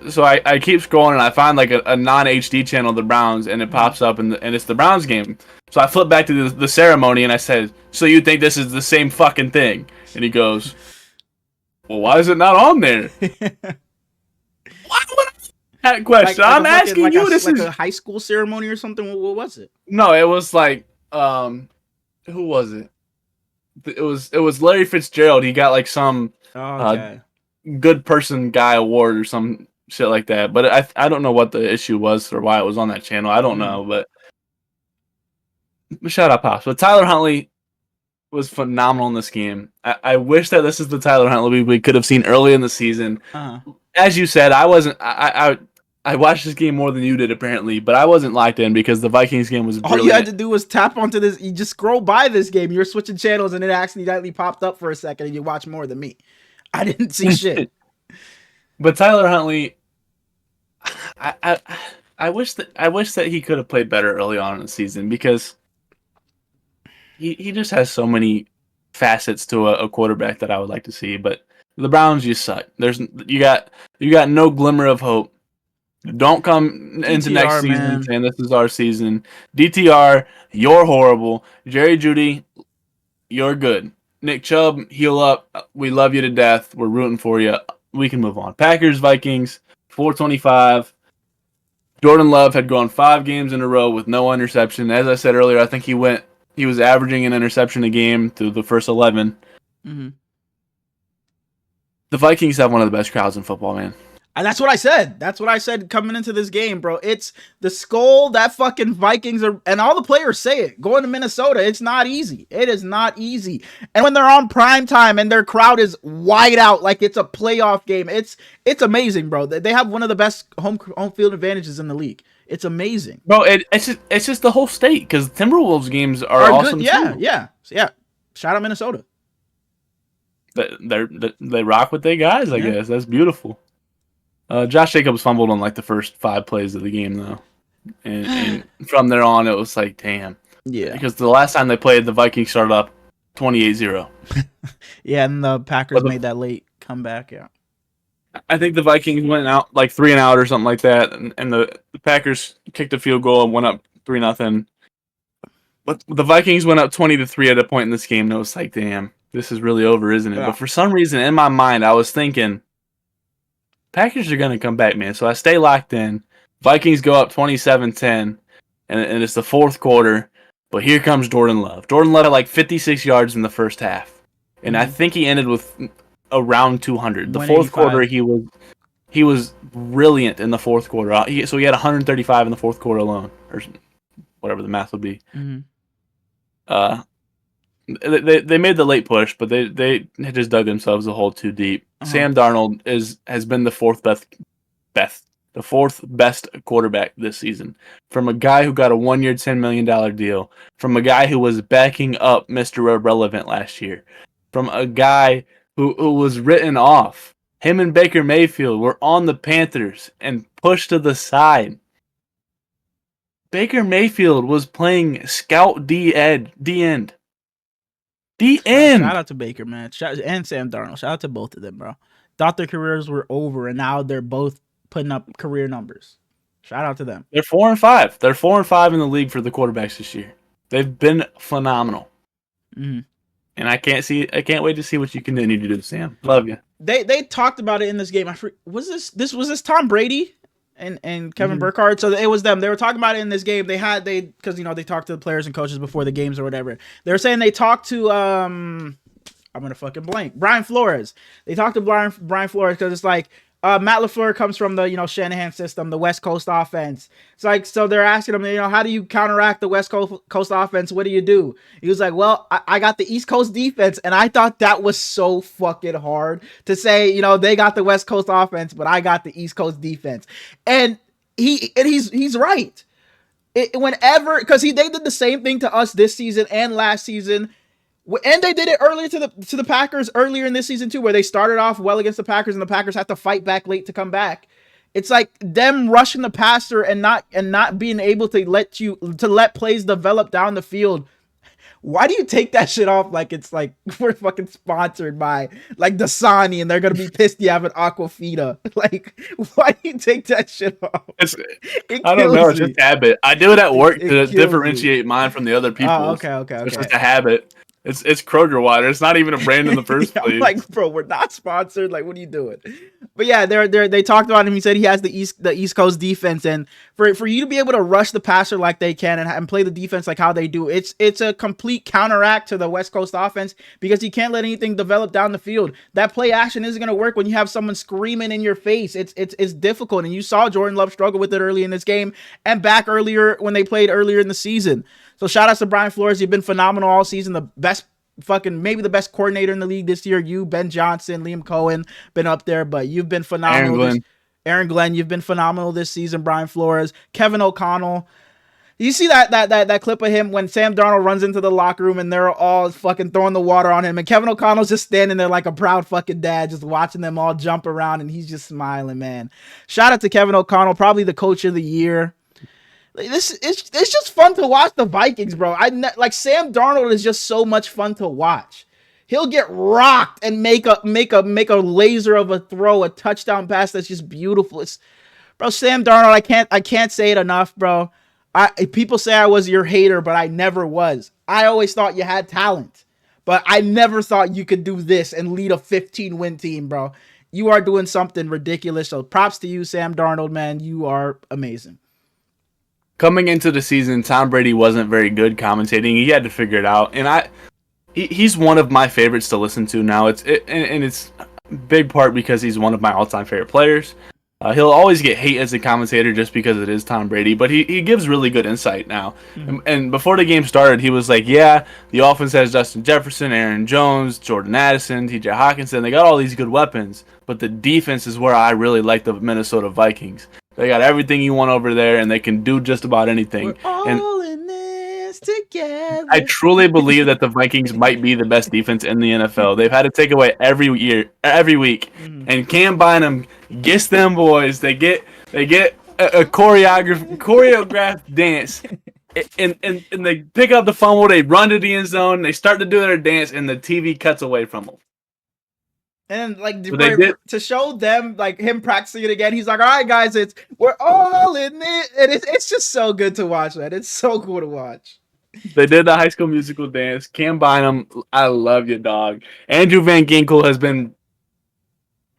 So I keep scrolling and I find like a non-HD channel of the Browns and it pops up and it's the Browns game. So I flip back to the ceremony and I said, "So you think this is the same fucking thing?" And he goes, "Well, why is it not on there?" Why would that question? I'm asking you. This is a high school ceremony or something. What was it? No, it was like who was it? It was Larry Fitzgerald. He got like some good person guy award or some shit like that. But I don't know what the issue was or why it was on that channel. I don't know, but shout out Pops. But Tyler Huntley was phenomenal in this game. I wish that this is the Tyler Huntley we could have seen early in the season. As you said, I wasn't. I watched this game more than you did apparently, but I wasn't locked in because the Vikings game was brilliant. All you had to do was tap onto this. You just scroll by this game. You're switching channels and it accidentally popped up for a second and you watch more than me. I didn't see shit. But Tyler Huntley, I wish that he could have played better early on in the season because he just has so many facets to a quarterback that I would like to see. But the Browns just suck. You got no glimmer of hope. Don't come into next season saying this is our season. DTR, you're horrible. Jerry Jeudy, you're good. Nick Chubb, heal up. We love you to death. We're rooting for you. We can move on. Packers, Vikings, 425. Jordan Love had gone 5 games in a row with no interception. As I said earlier, I think he was averaging an interception a game through the first 11. Mm-hmm. The Vikings have one of the best crowds in football, man. And that's what I said. That's what I said coming into this game, bro. It's the skull that fucking Vikings are, and all the players say it. Going to Minnesota, it's not easy. It is not easy. And when they're on prime time and their crowd is wide out like it's a playoff game, it's amazing, bro. They have one of the best home field advantages in the league. It's amazing, bro. It's just the whole state because Timberwolves games are awesome. Good. Yeah. Shout out Minnesota. They rock with their guys. I guess that's beautiful. Josh Jacobs fumbled on like the first 5 plays of the game though, and from there on it was like, damn. Yeah. Because the last time they played, the Vikings started up 28-0. Yeah, and the Packers made that late comeback. Yeah. I think the Vikings went out like 3-and-out or something like that, and the Packers kicked a field goal and went up 3-0. But the Vikings went up 20-3 at a point in this game, and it was like, damn, this is really over, isn't it? Yeah. But for some reason in my mind, I was thinking, Packers are going to come back, man. So I stay locked in. Vikings go up 27-10, and it's the 4th quarter. But here comes Jordan Love. Jordan Love had like 56 yards in the first half, and I think he ended with around 200. The fourth quarter, he was brilliant in the fourth quarter. So he had 135 in the fourth quarter alone, or whatever the math would be. They made the late push, but they just dug themselves a hole too deep. Sam Darnold has been the fourth best quarterback this season. From a guy who got a 1-year, $10 million deal, from a guy who was backing up Mr. Irrelevant last year, from a guy who was written off. Him and Baker Mayfield were on the Panthers and pushed to the side. Baker Mayfield was playing scout D-end. Shout out to Baker, man. And Sam Darnold. Shout out to both of them, bro. Thought their careers were over, and now they're both putting up career numbers. Shout out to them. They're 4-5. They're 4-5 in the league for the quarterbacks this year. They've been phenomenal. And I can't wait to see what you continue to do, Sam. Love you. They talked about it in this game. Was this Tom Brady and Kevin Burkhardt? So it was them. They were talking about it in this game. Because they talked to the players and coaches before the games or whatever. They were saying they talked to I'm gonna fucking blank. Brian Flores. They talked to Brian Flores because it's like Matt LaFleur comes from the Shanahan system, the West Coast offense. It's like, so they're asking him, how do you counteract the West Coast offense? What do you do? He was like, well, I got the East Coast defense, and I thought that was so fucking hard to say. They got the West Coast offense, but I got the East Coast defense, and he's right. Because they did the same thing to us this season and last season. And they did it earlier to the Packers earlier in this season too, where they started off well against the Packers and the Packers had to fight back late to come back. It's like them rushing the passer and not being able to let plays develop down the field. Why do you take that shit off like it's like we're fucking sponsored by like Dasani and they're gonna be pissed you have an Aquafina? Like, why do you take that shit off? I don't know. It's just habit. I do it at work to differentiate mine from the other people. Oh, okay. It's just a habit. It's Kroger water. It's not even a brand in the first place. I'm like, bro, we're not sponsored. Like, what are you doing? But yeah, they talked about him. He said he has the East Coast defense, and for you to be able to rush the passer like they can and play the defense like how they do, it's a complete counteract to the West Coast offense because you can't let anything develop down the field. That play action isn't going to work when you have someone screaming in your face. It's difficult, and you saw Jordan Love struggle with it early in this game and back earlier when they played earlier in the season. So shout out to Brian Flores. You've been phenomenal all season. The best maybe the best coordinator in the league this year. You, Ben Johnson, Liam Cohen, been up there, but you've been phenomenal. Aaron Glenn, you've been phenomenal this season. Brian Flores, Kevin O'Connell. You see that clip of him when Sam Darnold runs into the locker room and they're all fucking throwing the water on him, and Kevin O'Connell's just standing there like a proud fucking dad, just watching them all jump around, and he's just smiling, man. Shout out to Kevin O'Connell, probably the coach of the year. It's just fun to watch the Vikings, bro. Like Sam Darnold is just so much fun to watch. He'll get rocked and make a laser of a throw, a touchdown pass that's just beautiful. Bro, Sam Darnold, I can't say it enough, bro. People say I was your hater, but I never was. I always thought you had talent, but I never thought you could do this and lead a 15-win team, bro. You are doing something ridiculous. So props to you, Sam Darnold, man. You are amazing. Coming into the season, Tom Brady wasn't very good commentating. He had to figure it out, and he's one of my favorites to listen to now. It's big part because he's one of my all-time favorite players. He'll always get hate as a commentator just because it is Tom Brady, but he gives really good insight now. Mm-hmm. And before the game started, he was like, yeah, the offense has Justin Jefferson, Aaron Jones, Jordan Addison, TJ Hawkinson. They got all these good weapons, but the defense is where I really like the Minnesota Vikings. They got everything you want over there, and they can do just about anything. We're all in this together. I truly believe that the Vikings might be the best defense in the NFL. They've had to take away every week, and Cam Bynum gets them boys. They get a choreographed dance, and they pick up the fumble. They run to the end zone. They start to do their dance, and the TV cuts away from them. And like to show them like him practicing it again, he's like, "All right, guys, we're all in it," and it's just so good to watch, man. It's so cool to watch. They did the High School Musical dance. Cam Bynum, I love you, dog. Andrew Van Ginkel has been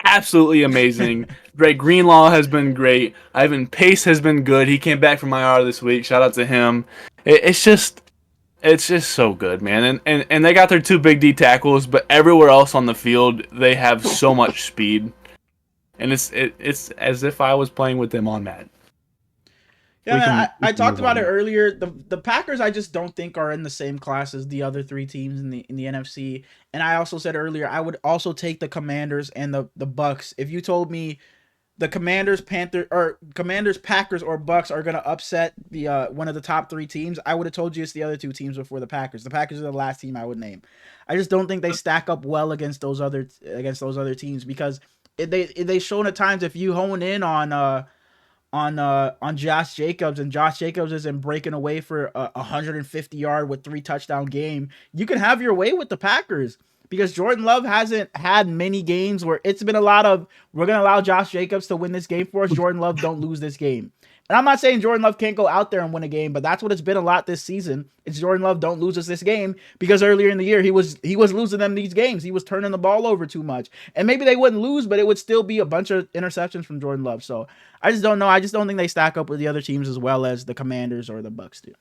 absolutely amazing. Dre Greenlaw has been great. Ivan Pace has been good. He came back from IR this week. Shout out to him. It's just It's just so good, man. And they got their 2 big D tackles, but everywhere else on the field, they have so much speed. And it's as if I was playing with them on Madden. Yeah, man, I talked about it earlier. The Packers I just don't think are in the same class as the other 3 teams in the NFC. And I also said earlier I would also take the Commanders and the Bucks. If you told me the Commanders, Packers, or Bucks are gonna upset the one of the top 3 teams, I would have told you it's the other 2 teams before the Packers. The Packers are the last team I would name. I just don't think they stack up well against those other teams because they shown at times if you hone in on Josh Jacobs, and Josh Jacobs isn't breaking away for a 150-yard with 3 touchdown game, you can have your way with the Packers because Jordan Love hasn't had many games where it's been a lot of we're gonna allow Josh Jacobs to win this game for us. Jordan Love don't lose this game. And I'm not saying Jordan Love can't go out there and win a game, but that's what it's been a lot this season. It's Jordan Love don't lose us this game because earlier in the year he was losing them these games. He was turning the ball over too much. And maybe they wouldn't lose, but it would still be a bunch of interceptions from Jordan Love. So I just don't know. I just don't think they stack up with the other teams as well as the Commanders or the Bucks do.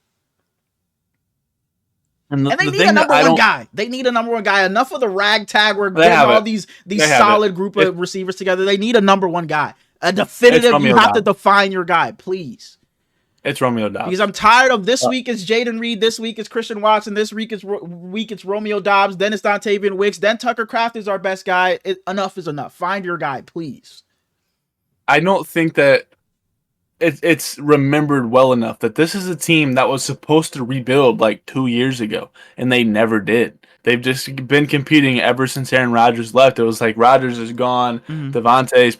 And they need a number one guy. They need a number one guy. Enough of the ragtag. We're getting all these solid group of receivers together. They need a number one guy. A definitive, you have to define your guy, please. It's Romeo Doubs. Because I'm tired of this week it's Jaden Reed, this week it's Christian Watson, this week it's Romeo Doubs, then it's Dontavian Wicks, then Tucker Kraft is our best guy. Enough is enough. Find your guy, please. I don't think that it's remembered well enough that this is a team that was supposed to rebuild like 2 years ago, and they never did. They've just been competing ever since Aaron Rodgers left. It was like Rodgers is gone, Devontae's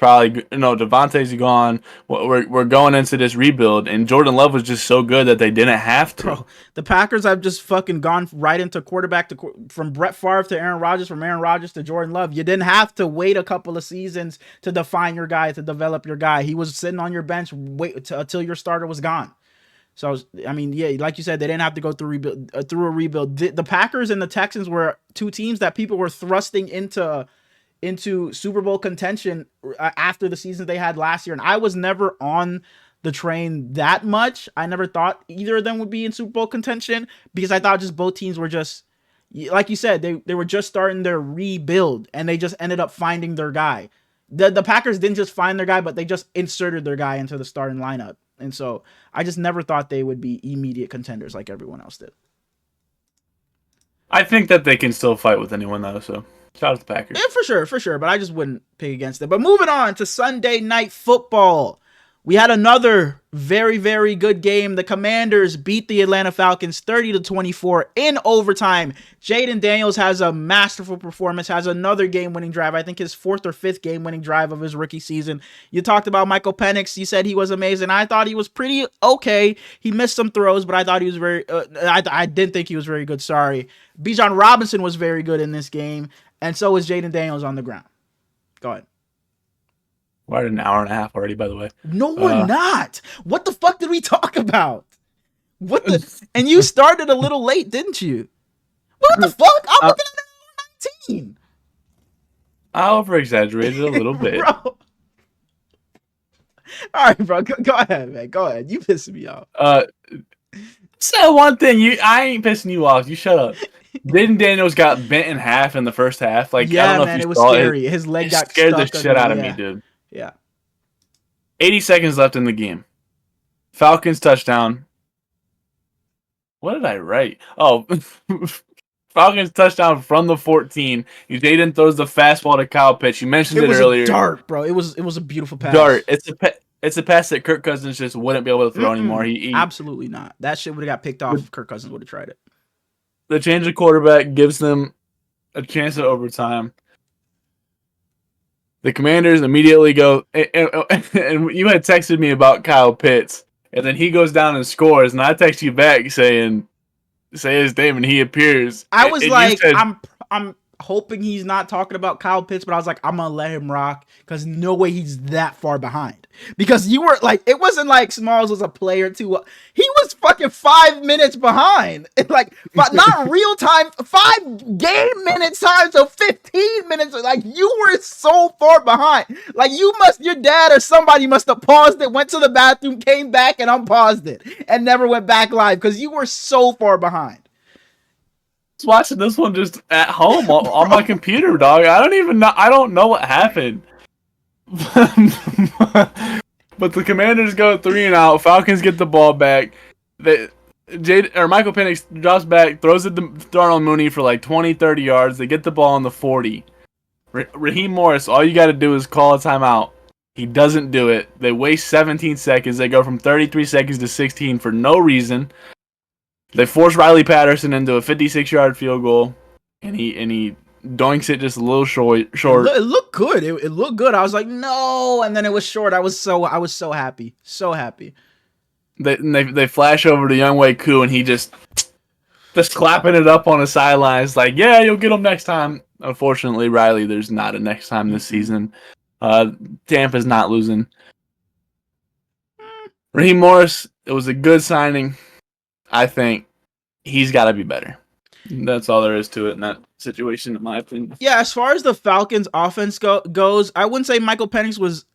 gone. We're going into this rebuild, and Jordan Love was just so good that they didn't have to. Bro, the Packers have just fucking gone right into quarterback from Brett Favre to Aaron Rodgers, from Aaron Rodgers to Jordan Love. You didn't have to wait a couple of seasons to define your guy, to develop your guy. He was sitting on your bench until your starter was gone. So, I mean, yeah, like you said, they didn't have to go through a rebuild. The Packers and the Texans were 2 teams that people were thrusting into Super Bowl contention after the season they had last year. And I was never on the train that much. I never thought either of them would be in Super Bowl contention because I thought just both teams were just, like you said, they were just starting their rebuild and they just ended up finding their guy. The Packers didn't just find their guy, but they just inserted their guy into the starting lineup. And so I just never thought they would be immediate contenders like everyone else did. I think that they can still fight with anyone, though, so shout out to the Packers. Yeah, for sure. But I just wouldn't pick against it. But moving on to Sunday Night Football. We had another very, very good game. The Commanders beat the Atlanta Falcons 30-24 in overtime. Jaden Daniels has a masterful performance, has another game-winning drive. I think his 4th or 5th game-winning drive of his rookie season. You talked about Michael Penix. You said he was amazing. I thought he was pretty okay. He missed some throws, but I thought he was I didn't think he was very good. Sorry. Bijan Robinson was very good in this game, and so was Jaden Daniels on the ground. Go ahead. We're at an hour and a half already, by the way. No, we're not. What the fuck did we talk about? And you started a little late, didn't you? What the fuck? I'm looking at hour 19. I over-exaggerated a little bit. Bro. All right, bro. Go ahead, man. Go ahead. You pissing me off. So one thing, I ain't pissing you off. You shut up. Jaden Daniels got bent in half in the first half. Like, yeah, I don't know man, if you it was saw scary. His leg got scared stuck the shit out of me, dude. Yeah. 80 seconds left in the game. Falcons touchdown. What did I write? Oh, Falcons touchdown from the 14. Jaden throws the fastball to Kyle Pitts. You mentioned it earlier. It was a dart, bro. It was a beautiful pass. Dart. It's a pass that Kirk Cousins just wouldn't be able to throw anymore. He absolutely not. That shit would have got picked off if Kirk Cousins would have tried it. The change of quarterback gives them a chance at overtime. The Commanders immediately go, and you had texted me about Kyle Pitts, and then he goes down and scores, and I text you back saying, say his name, and he appears. I was like, I'm hoping he's not talking about Kyle Pitts, but I was like, I'm gonna let him rock because no way he's that far behind. Because you were like, it wasn't like Smalls was a player too. He was fucking 5 minutes behind. Like, but not real time, 5 game minutes times, so 15 minutes. Like, you were so far behind. Like, your dad or somebody must have paused it, went to the bathroom, came back and unpaused it, and never went back live because you were so far behind. was watching this one just at home on my computer, dog. I don't know what happened. But the Commanders go 3-and-out. Falcons get the ball back. Michael Penix drops back, throws it to Darnell Mooney for like 20, 30 yards. They get the ball on the 40. Raheem Morris, all you got to do is call a timeout. He doesn't do it. They waste 17 seconds. They go from 33 seconds to 16 for no reason. They force Riley Patterson into a 56-yard field goal, and he doinks it just a little short. It looked good. It looked good. I was like, no, and then it was short. I was so happy, so happy. They flash over to Younghoe Koo, and he just clapping it up on the sidelines, like, yeah, you'll get him next time. Unfortunately, Riley, there's not a next time this season. Tampa's not losing. Raheem Morris, it was a good signing. I think he's got to be better. That's all there is to it in that situation, in my opinion. Yeah, as far as the Falcons' offense goes, I wouldn't say Michael Penix was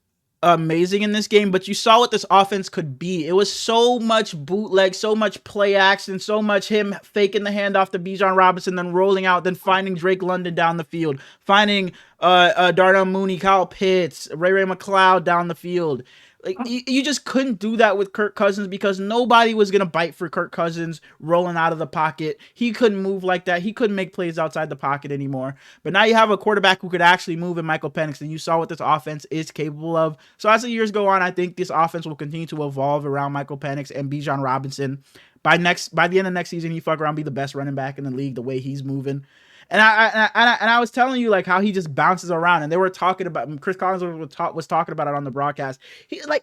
amazing in this game, but you saw what this offense could be. It was so much bootleg, so much play action, so much him faking the handoff to Bijan Robinson, then rolling out, then finding Drake London down the field, finding Darnell Mooney, Kyle Pitts, Ray McLeod down the field. Like you just couldn't do that with Kirk Cousins because nobody was gonna bite for Kirk Cousins rolling out of the pocket. He couldn't move like that. He couldn't make plays outside the pocket anymore. But now you have a quarterback who could actually move in Michael Penix, and you saw what this offense is capable of. So as the years go on, I think this offense will continue to evolve around Michael Penix and Bijan Robinson. By the end of next season, he fuck around be the best running back in the league the way he's moving. And I was telling you like how he just bounces around, and they were talking about Chris Collins was talking about it on the broadcast. He's not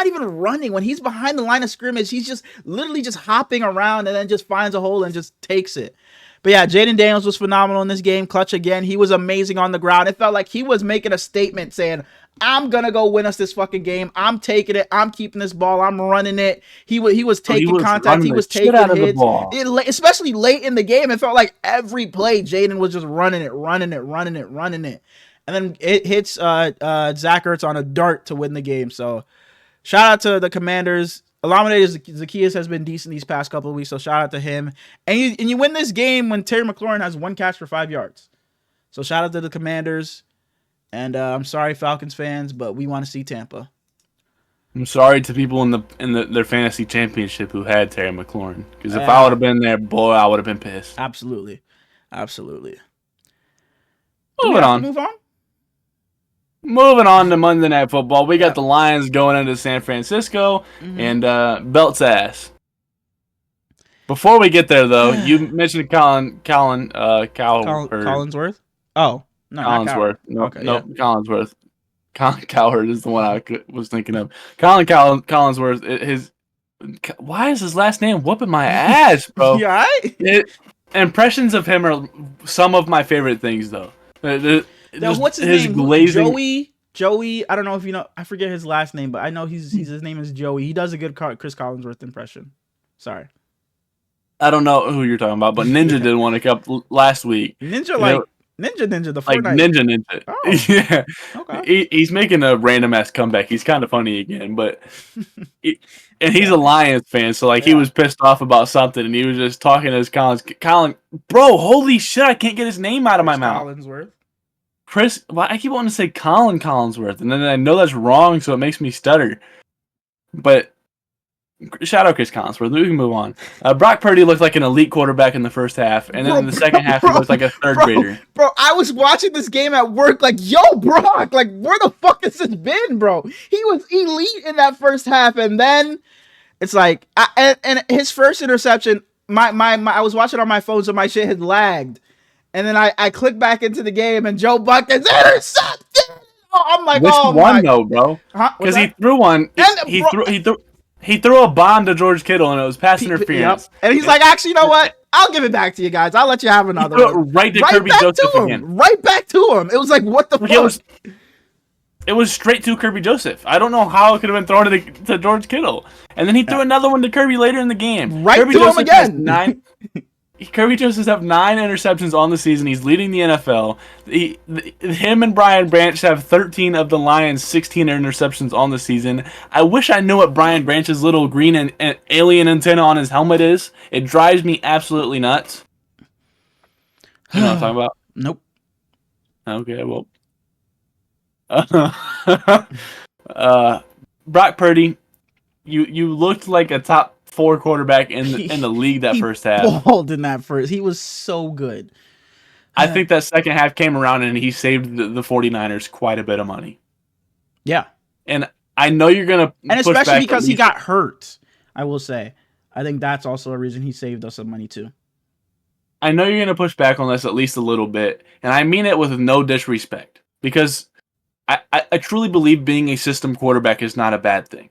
even running when he's behind the line of scrimmage. He's just literally just hopping around and then just finds a hole and just takes it. But yeah, Jaden Daniels was phenomenal in this game. Clutch again. He was amazing on the ground. It felt like he was making a statement saying, I'm going to go win us this fucking game. I'm taking it. I'm keeping this ball. I'm running it. He was taking contact. He was taking hits. Especially late in the game, it felt like every play, Jaden was just running it. And then it hits Zach Ertz on a dart to win the game. So shout out to the Commanders. Olamide Zaccheaus has been decent these past couple of weeks, so shout out to him. And you win this game when Terry McLaurin has one catch for 5 yards. So shout out to the Commanders. And I'm sorry, Falcons fans, but we want to see Tampa. I'm sorry to people in their fantasy championship who had Terry McLaurin, because if I would have been there, boy, I would have been pissed. Absolutely. Moving on to Monday Night Football. We got the Lions going into San Francisco and belts ass. Before we get there, though, you mentioned Collinsworth. Oh, no, Collinsworth. Collinsworth. Colin Cowherd is the one I was thinking of. Collinsworth. Why is his last name whooping my ass, bro? Yeah. Impressions of him are some of my favorite things, though. What's his name? Glazing... Joey. I don't know if you know. I forget his last name, but I know his name is Joey. He does a good Chris Collinsworth impression. Sorry. I don't know who you're talking about, but Ninja did one last week. Ninja, the Fortnite. Like Ninja. Oh, yeah. Okay. He's making a random ass comeback. He's kind of funny again, but and he's a Lions fan, so he was pissed off about something, and he was just talking to his Colin, bro, holy shit, I can't get his name out of my mouth. Collinsworth. Chris, I keep wanting to say Colin Collinsworth, and then I know that's wrong, so it makes me stutter. But shout out Chris Collinsworth. We can move on. Brock Purdy looked like an elite quarterback in the first half, and then in the second half, he looked like a third grader. Bro, I was watching this game at work like, yo, Brock, like, where the fuck has this been, bro? He was elite in that first half, and then it's like, and his first interception, I was watching on my phone, so my shit had lagged. And then I clicked back into the game, and Joe Buck is intercepted. Oh, I'm like, which one though, bro? Because he threw one. He threw a bomb to George Kittle, and it was pass interference. Yep. And he's like, actually, you know what? I'll give it back to you guys. I'll let you have another one. Right to Kirby Joseph again. Right back to him. It was like, what the fuck? It was straight to Kirby Joseph. I don't know how it could have been thrown to George Kittle. And then he threw another one to Kirby later in the game. Right Kirby to Joseph him again. Kirby Joseph have 9 interceptions on the season. He's leading the NFL. Him and Brian Branch have 13 of the Lions' 16 interceptions on the season. I wish I knew what Brian Branch's little green and alien antenna on his helmet is. It drives me absolutely nuts. You know what I'm talking about? Nope. Okay, well. Brock Purdy, you looked like a top 4 quarterback in the league that first half. Balled in that first. He was so good. I think that second half came around and he saved the 49ers quite a bit of money. Yeah. And I know you're going to and especially because he got hurt, I will say. I think that's also a reason he saved us some money too. I know you're going to push back on this at least a little bit, and I mean it with no disrespect, because I truly believe being a system quarterback is not a bad thing.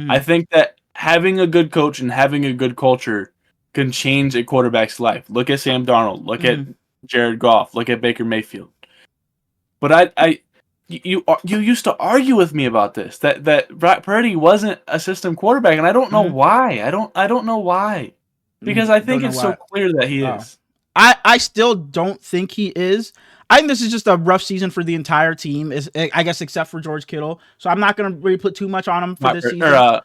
I think that having a good coach and having a good culture can change a quarterback's life. Look at Sam Darnold. Look at Jared Goff. Look at Baker Mayfield. But you used to argue with me about this, that Brock Purdy wasn't a system quarterback, and I don't know why. I don't know why. Because I think it's so clear that he is. I still don't think he is. I think this is just a rough season for the entire team, I guess, except for George Kittle. So I'm not going to really put too much on him for this season.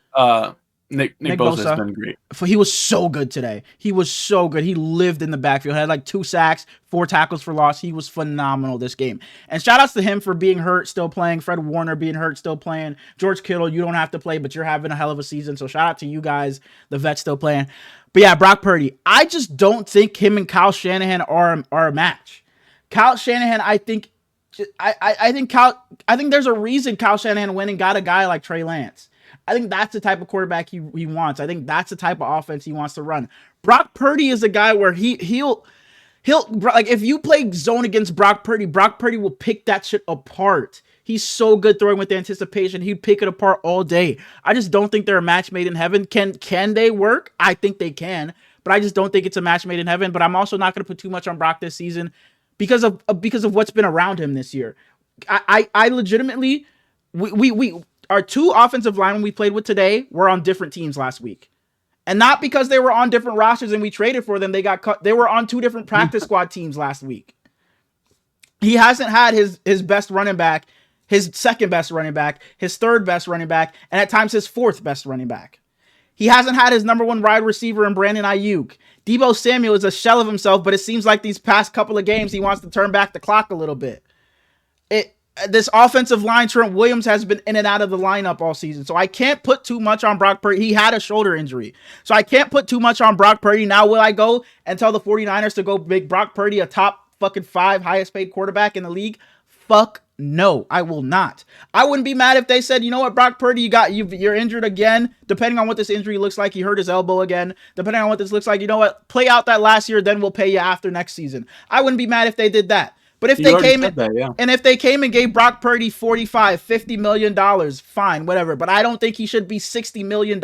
Nick Bosa has been great. He was so good today. He was so good. He lived in the backfield. Had like 2 sacks, 4 tackles for loss. He was phenomenal this game. And shout outs to him for being hurt, still playing. Fred Warner being hurt, still playing. George Kittle, you don't have to play, but you're having a hell of a season. So shout out to you guys, the vets still playing. But yeah, Brock Purdy. I just don't think him and Kyle Shanahan are a match. Kyle Shanahan, I think there's a reason Kyle Shanahan went and got a guy like Trey Lance. I think that's the type of quarterback he wants. I think that's the type of offense he wants to run. Brock Purdy is a guy where he'll like, if you play zone against Brock Purdy will pick that shit apart. He's so good throwing with anticipation. He'd pick it apart all day. I just don't think they're a match made in heaven. Can they work? I think they can, but I just don't think it's a match made in heaven. But I'm also not going to put too much on Brock this season because of what's been around him this year. I legitimately, we our 2 offensive linemen we played with today were on different teams last week. And not because they were on different rosters and we traded for them, they got cut. They were on 2 different practice squad teams last week. He hasn't had his best running back, his second best running back, his third best running back, and at times his 4th best running back. He hasn't had his number 1 wide receiver in Brandon Ayuk. Deebo Samuel is a shell of himself, but it seems like these past couple of games he wants to turn back the clock a little bit. This offensive line, Trent Williams has been in and out of the lineup all season. So I can't put too much on Brock Purdy. He had a shoulder injury. So I can't put too much on Brock Purdy. Now, will I go and tell the 49ers to go make Brock Purdy a top fucking 5 highest paid quarterback in the league? Fuck no, I will not. I wouldn't be mad if they said, you know what, Brock Purdy, you're injured again. Depending on what this injury looks like, he hurt his elbow again. Depending on what this looks like, you know what, play out that last year, then we'll pay you after next season. I wouldn't be mad if they did that. But if they came and gave Brock Purdy $45-50 million, fine, whatever. But I don't think he should be $60 million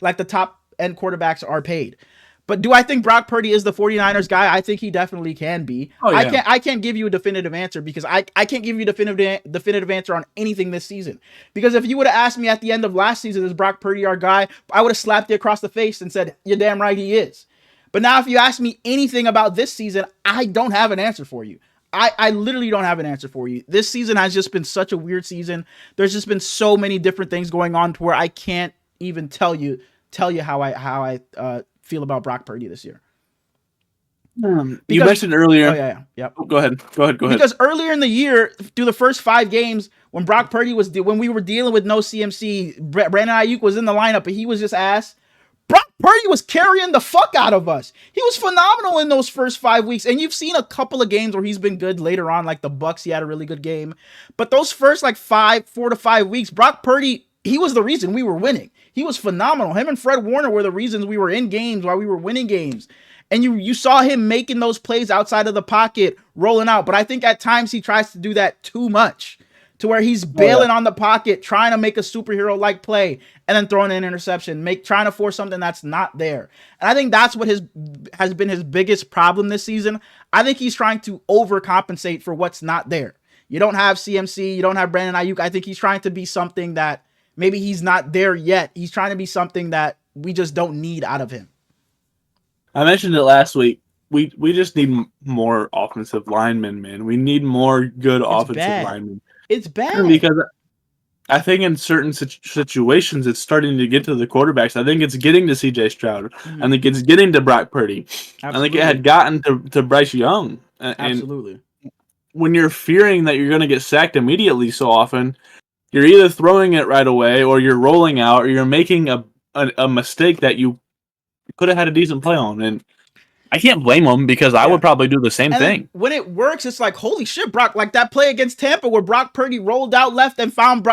like the top end quarterbacks are paid. But do I think Brock Purdy is the 49ers guy? I think he definitely can be. Oh, yeah. I can't give you a definitive answer because I can't give you a definitive answer on anything this season. Because if you would have asked me at the end of last season, is Brock Purdy our guy? I would have slapped you across the face and said, you're damn right he is. But now if you ask me anything about this season, I don't have an answer for you. I literally don't have an answer for you. This season has just been such a weird season. There's just been so many different things going on to where I can't even tell you how I feel about Brock Purdy this year. You mentioned earlier. Oh yeah. Yep. Go ahead. Because earlier in the year, through the first 5 games, when Brock Purdy when we were dealing with no CMC, Brandon Ayuk was in the lineup, but he was just ass. Brock Purdy was carrying the fuck out of us. He was phenomenal in those first 5 weeks. And you've seen a couple of games where he's been good later on, like the Bucs, he had a really good game. But those first 4 to 5 weeks, Brock Purdy, he was the reason we were winning. He was phenomenal. Him and Fred Warner were the reasons we were in games while we were winning games. And you saw him making those plays outside of the pocket, rolling out. But I think at times he tries to do that too much, to where he's bailing on the pocket, trying to make a superhero-like play, and then throwing an interception, trying to force something that's not there. And I think that's what has been his biggest problem this season. I think he's trying to overcompensate for what's not there. You don't have CMC, you don't have Brandon Ayuk. I think he's trying to be something that maybe he's not there yet. He's trying to be something that we just don't need out of him. I mentioned it last week. We just need more offensive linemen, man. We need more good It's offensive bad. linemen It's bad. because I think in certain situations it's starting to get to the quarterbacks. I think it's getting to C.J. Stroud. I Mhm. think it's getting to Brock Purdy. I think it Absolutely. had gotten to Bryce Young. And Absolutely. when you're fearing that you're going to get sacked immediately so often, you're either throwing it right away or you're rolling out or you're making a mistake that you could have had a decent play on. And I can't blame them because I would Yeah. probably do the same And then thing. when it works, it's like, holy shit, Brock! Like that play against Tampa where Brock Purdy rolled out left and found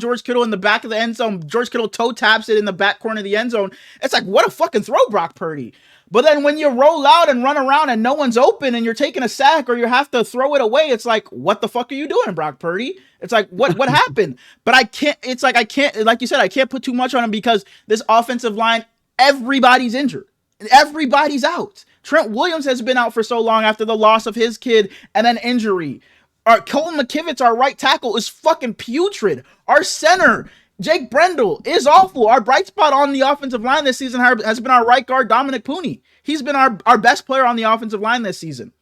George Kittle in the back of the end zone. George Kittle toe taps it in the back corner of the end zone. It's like, what a fucking throw, Brock Purdy! But then when you roll out and run around and no one's open and you're taking a sack or you have to throw it away, it's like, what the fuck are you doing, Brock Purdy? It's like, what happened? But I can't. It's like I can't. Like you said, I can't put too much on him because this offensive line, everybody's injured. Everybody's out. Trent Williams has been out for so long after the loss of his kid and then injury. Our Colton McKivitz, our right tackle, is fucking putrid. Our center, Jake Brendel, is awful. Our bright spot on the offensive line this season has been our right guard, Dominic Pooney. He's been our best player on the offensive line this season.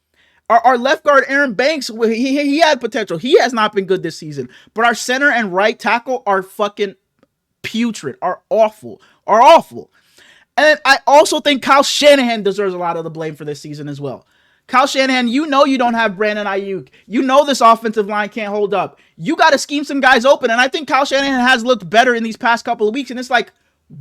Our left guard, Aaron Banks, he had potential. He has not been good this season. But our center and right tackle are fucking putrid, are awful. And I also think Kyle Shanahan deserves a lot of the blame for this season as well. Kyle Shanahan, you know you don't have Brandon Ayuk. You know this offensive line can't hold up. You got to scheme some guys open. And I think Kyle Shanahan has looked better in these past couple of weeks. And it's like,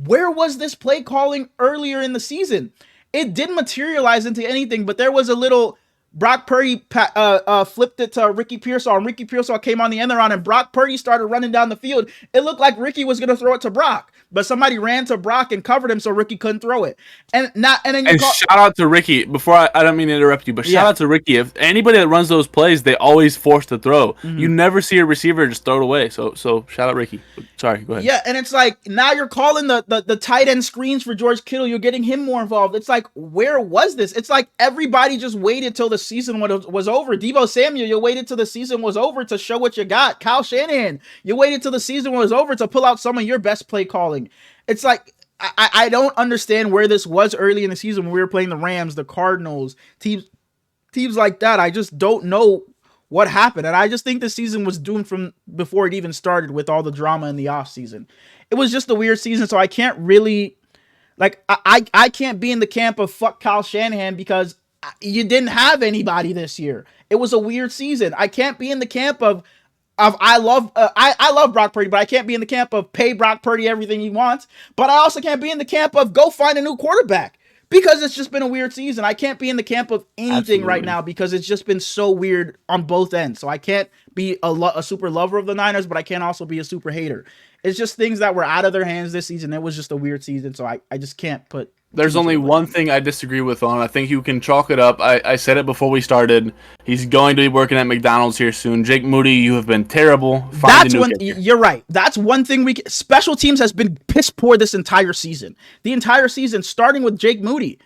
where was this play calling earlier in the season? It didn't materialize into anything, but there was a little Brock Purdy flipped it to Ricky Pearsall, and Ricky Pearsall came on the end around, and Brock Purdy started running down the field. It looked like Ricky was going to throw it to Brock, but somebody ran to Brock and covered him so Ricky couldn't throw it. And Shout out to Ricky. Before I don't mean to interrupt you, but shout out to Ricky. If anybody that runs those plays, they always force the throw. Mm-hmm. You never see a receiver just throw it away. So shout out Ricky. Sorry, go ahead. Yeah, and it's like now you're calling the tight end screens for George Kittle. You're getting him more involved. It's like, where was this? It's like everybody just waited till the season was over. Deebo Samuel, you waited till the season was over to show what you got. Kyle Shanahan, you waited till the season was over to pull out some of your best play calling. It's like, I don't understand where this was early in the season when we were playing the Rams, the Cardinals, teams like that. I just don't know what happened. And I just think the season was doomed from before it even started with all the drama in the offseason. It was just a weird season, so I can't really, like, I can't be in the camp of fuck Kyle Shanahan because you didn't have anybody this year. It was a weird season. I can't be in the camp of I love Brock Purdy, but I can't be in the camp of pay Brock Purdy everything he wants. But I also can't be in the camp of go find a new quarterback because it's just been a weird season. I can't be in the camp of anything right now because it's just been so weird on both ends. So I can't be a super lover of the Niners, but I can't also be a super hater. It's just things that were out of their hands this season. It was just a weird season, so I just can't put. There's only one thing I disagree with on. I think you can chalk it up. I said it before we started. He's going to be working at McDonald's here soon. Jake Moody, you have been terrible. You're right. That's one thing special teams has been piss poor this entire season. The entire season, starting with Jake Moody.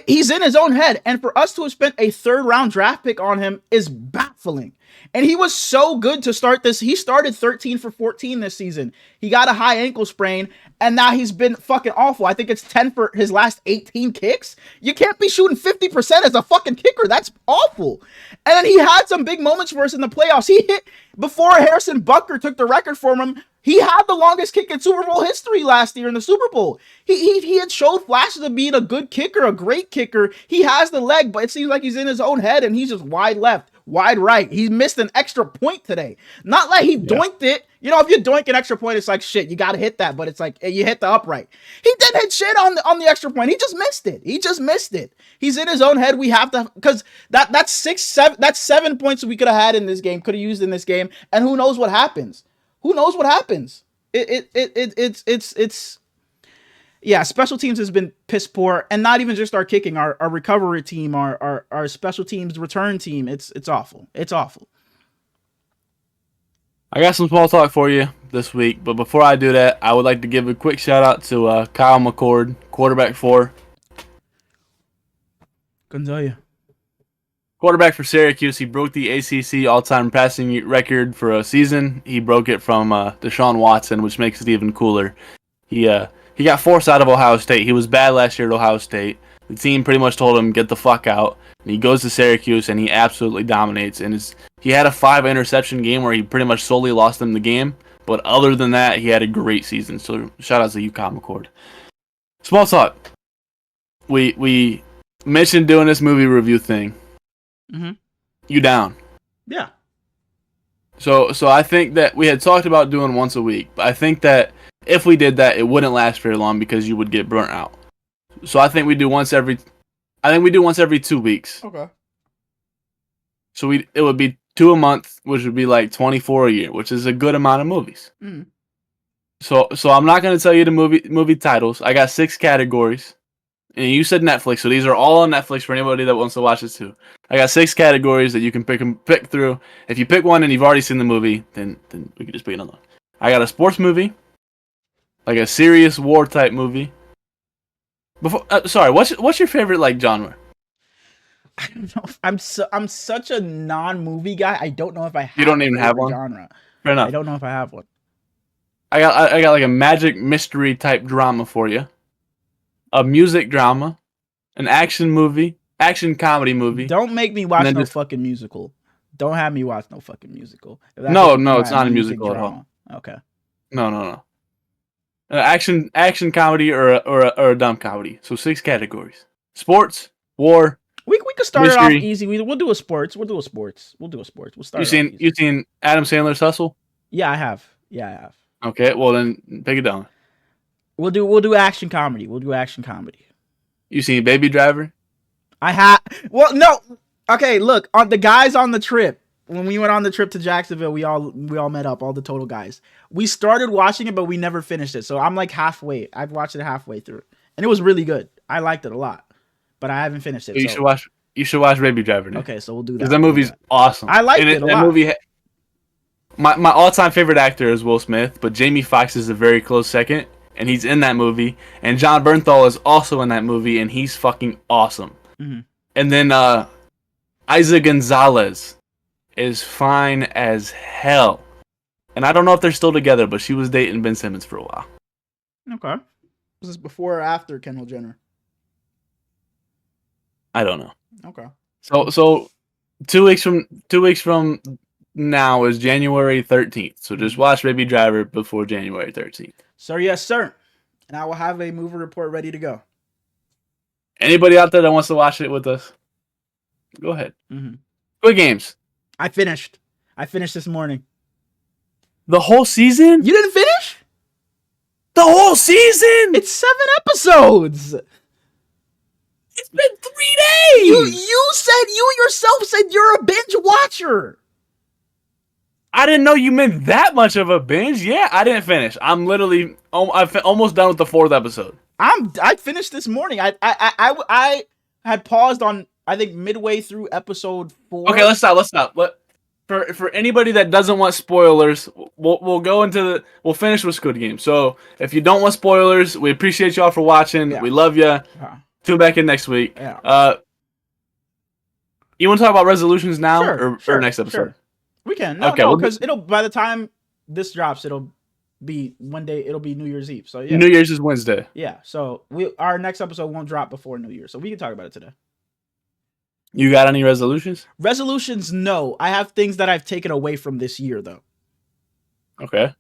He's in his own head. And for us to have spent a 3rd round draft pick on him is baffling. And he was so good to start this. He started 13 for 14 this season. He got a high ankle sprain, and now he's been fucking awful. I think it's 10 for his last 18 kicks. You can't be shooting 50% as a fucking kicker. That's awful. And then he had some big moments for us in the playoffs. He hit, before Harrison Butker took the record from him, he had the longest kick in Super Bowl history last year in the Super Bowl. He had showed flashes of being a good kicker, a great kicker. He has the leg, but it seems like he's in his own head, and he's just wide left, wide right. He missed an extra point today. Not like he doinked it. You know, if you doink an extra point, it's like, shit, you got to hit that, but it's like, you hit the upright. He didn't hit shit on the extra point. He just missed it. He's in his own head. We have to, because that's 7 points we could have had in this game, could have used in this game, and who knows what happens. It's special teams has been piss poor, and not even just our kicking, our recovery team, our special teams return team. It's awful. It's awful. I got some small talk for you this week, but before I do that, I would like to give a quick shout out to Kyle McCord, quarterback for. Couldn't tell you. Quarterback for Syracuse, he broke the ACC all-time passing record for a season. He broke it from Deshaun Watson, which makes it even cooler. He got forced out of Ohio State. He was bad last year at Ohio State. The team pretty much told him, get the fuck out. And he goes to Syracuse, and he absolutely dominates. And he had a 5-interception game where he pretty much solely lost them the game. But other than that, he had a great season. So shout out to you, Kyle McCord. Small talk. We mentioned doing this movie review thing. Mm-hmm. You down? Yeah. So I think that we had talked about doing once a week. But I think that if we did that, it wouldn't last very long because you would get burnt out. So I think we do once every 2 weeks. Okay. So it would be 2 a month, which would be like 24 a year, which is a good amount of movies. Mm. So I'm not going to tell you the movie titles. I got 6 categories. And you said Netflix, so these are all on Netflix for anybody that wants to watch this too. I got 6 categories that you can pick through. If you pick one and you've already seen the movie, then we can just pick another one. I got a sports movie, like a serious war type movie. Sorry, what's your favorite like genre? I don't know. I'm such a non-movie guy. I don't know if I have. You don't even have one. Genre. Fair enough. I don't know if I have one. I got like a magic mystery type drama for you, a music drama, an action comedy movie. Don't make me watch no fucking musical. Don't have me watch no fucking musical. No, it's not a musical drama. At all. Okay. No. Action comedy or a dumb comedy. So 6 categories: sports, war. We could start mystery. It off easy. We'll do a sports. We'll start. You seen Adam Sandler's Hustle? Yeah, I have. Okay, well then pick it down. We'll do action comedy. You seen Baby Driver? I have. Well, no. Okay, look, on the guys on the trip. When we went on the trip to Jacksonville, we all met up, all the total guys. We started watching it, but we never finished it. So I'm like halfway. I've watched it halfway through, and it was really good. I liked it a lot, but I haven't finished it. You should watch Baby Driver now. Okay, so we'll do that. Because that movie's awesome. I liked it a lot. Movie. My all-time favorite actor is Will Smith, but Jamie Foxx is a very close second, and he's in that movie. And John Bernthal is also in that movie, and he's fucking awesome. Mm-hmm. And then Isa Gonzalez is fine as hell. And I don't know if they're still together, but she was dating Ben Simmons for a while. Okay. Was this before or after Kendall Jenner? I don't know. Okay. So 2 weeks from now is January 13th. So just watch Baby Driver before January 13th. Sir, yes, sir. And I will have a movie report ready to go. Anybody out there that wants to watch it with us, go ahead. Mm-hmm. Good games. I finished this morning. The whole season? You didn't finish? The whole season? It's 7 episodes. It's been 3 days. You yourself said you're a binge watcher. I didn't know you meant that much of a binge. Yeah, I didn't finish. I'm literally almost done with the 4th episode. I finished this morning. I had paused on, I think, midway through episode 4. Okay, let's stop. For anybody that doesn't want spoilers, we'll finish with Squid Game. So if you don't want spoilers, we appreciate y'all for watching. Yeah. We love you. Tune back in next week. Yeah. You want to talk about resolutions now or next episode? Sure. We can. No, because by the time this drops, it'll be New Year's Eve. So yeah. New Year's is Wednesday. Yeah. So our next episode won't drop before New Year. So we can talk about it today. You got any resolutions? Resolutions, no. I have things that I've taken away from this year, though. Okay.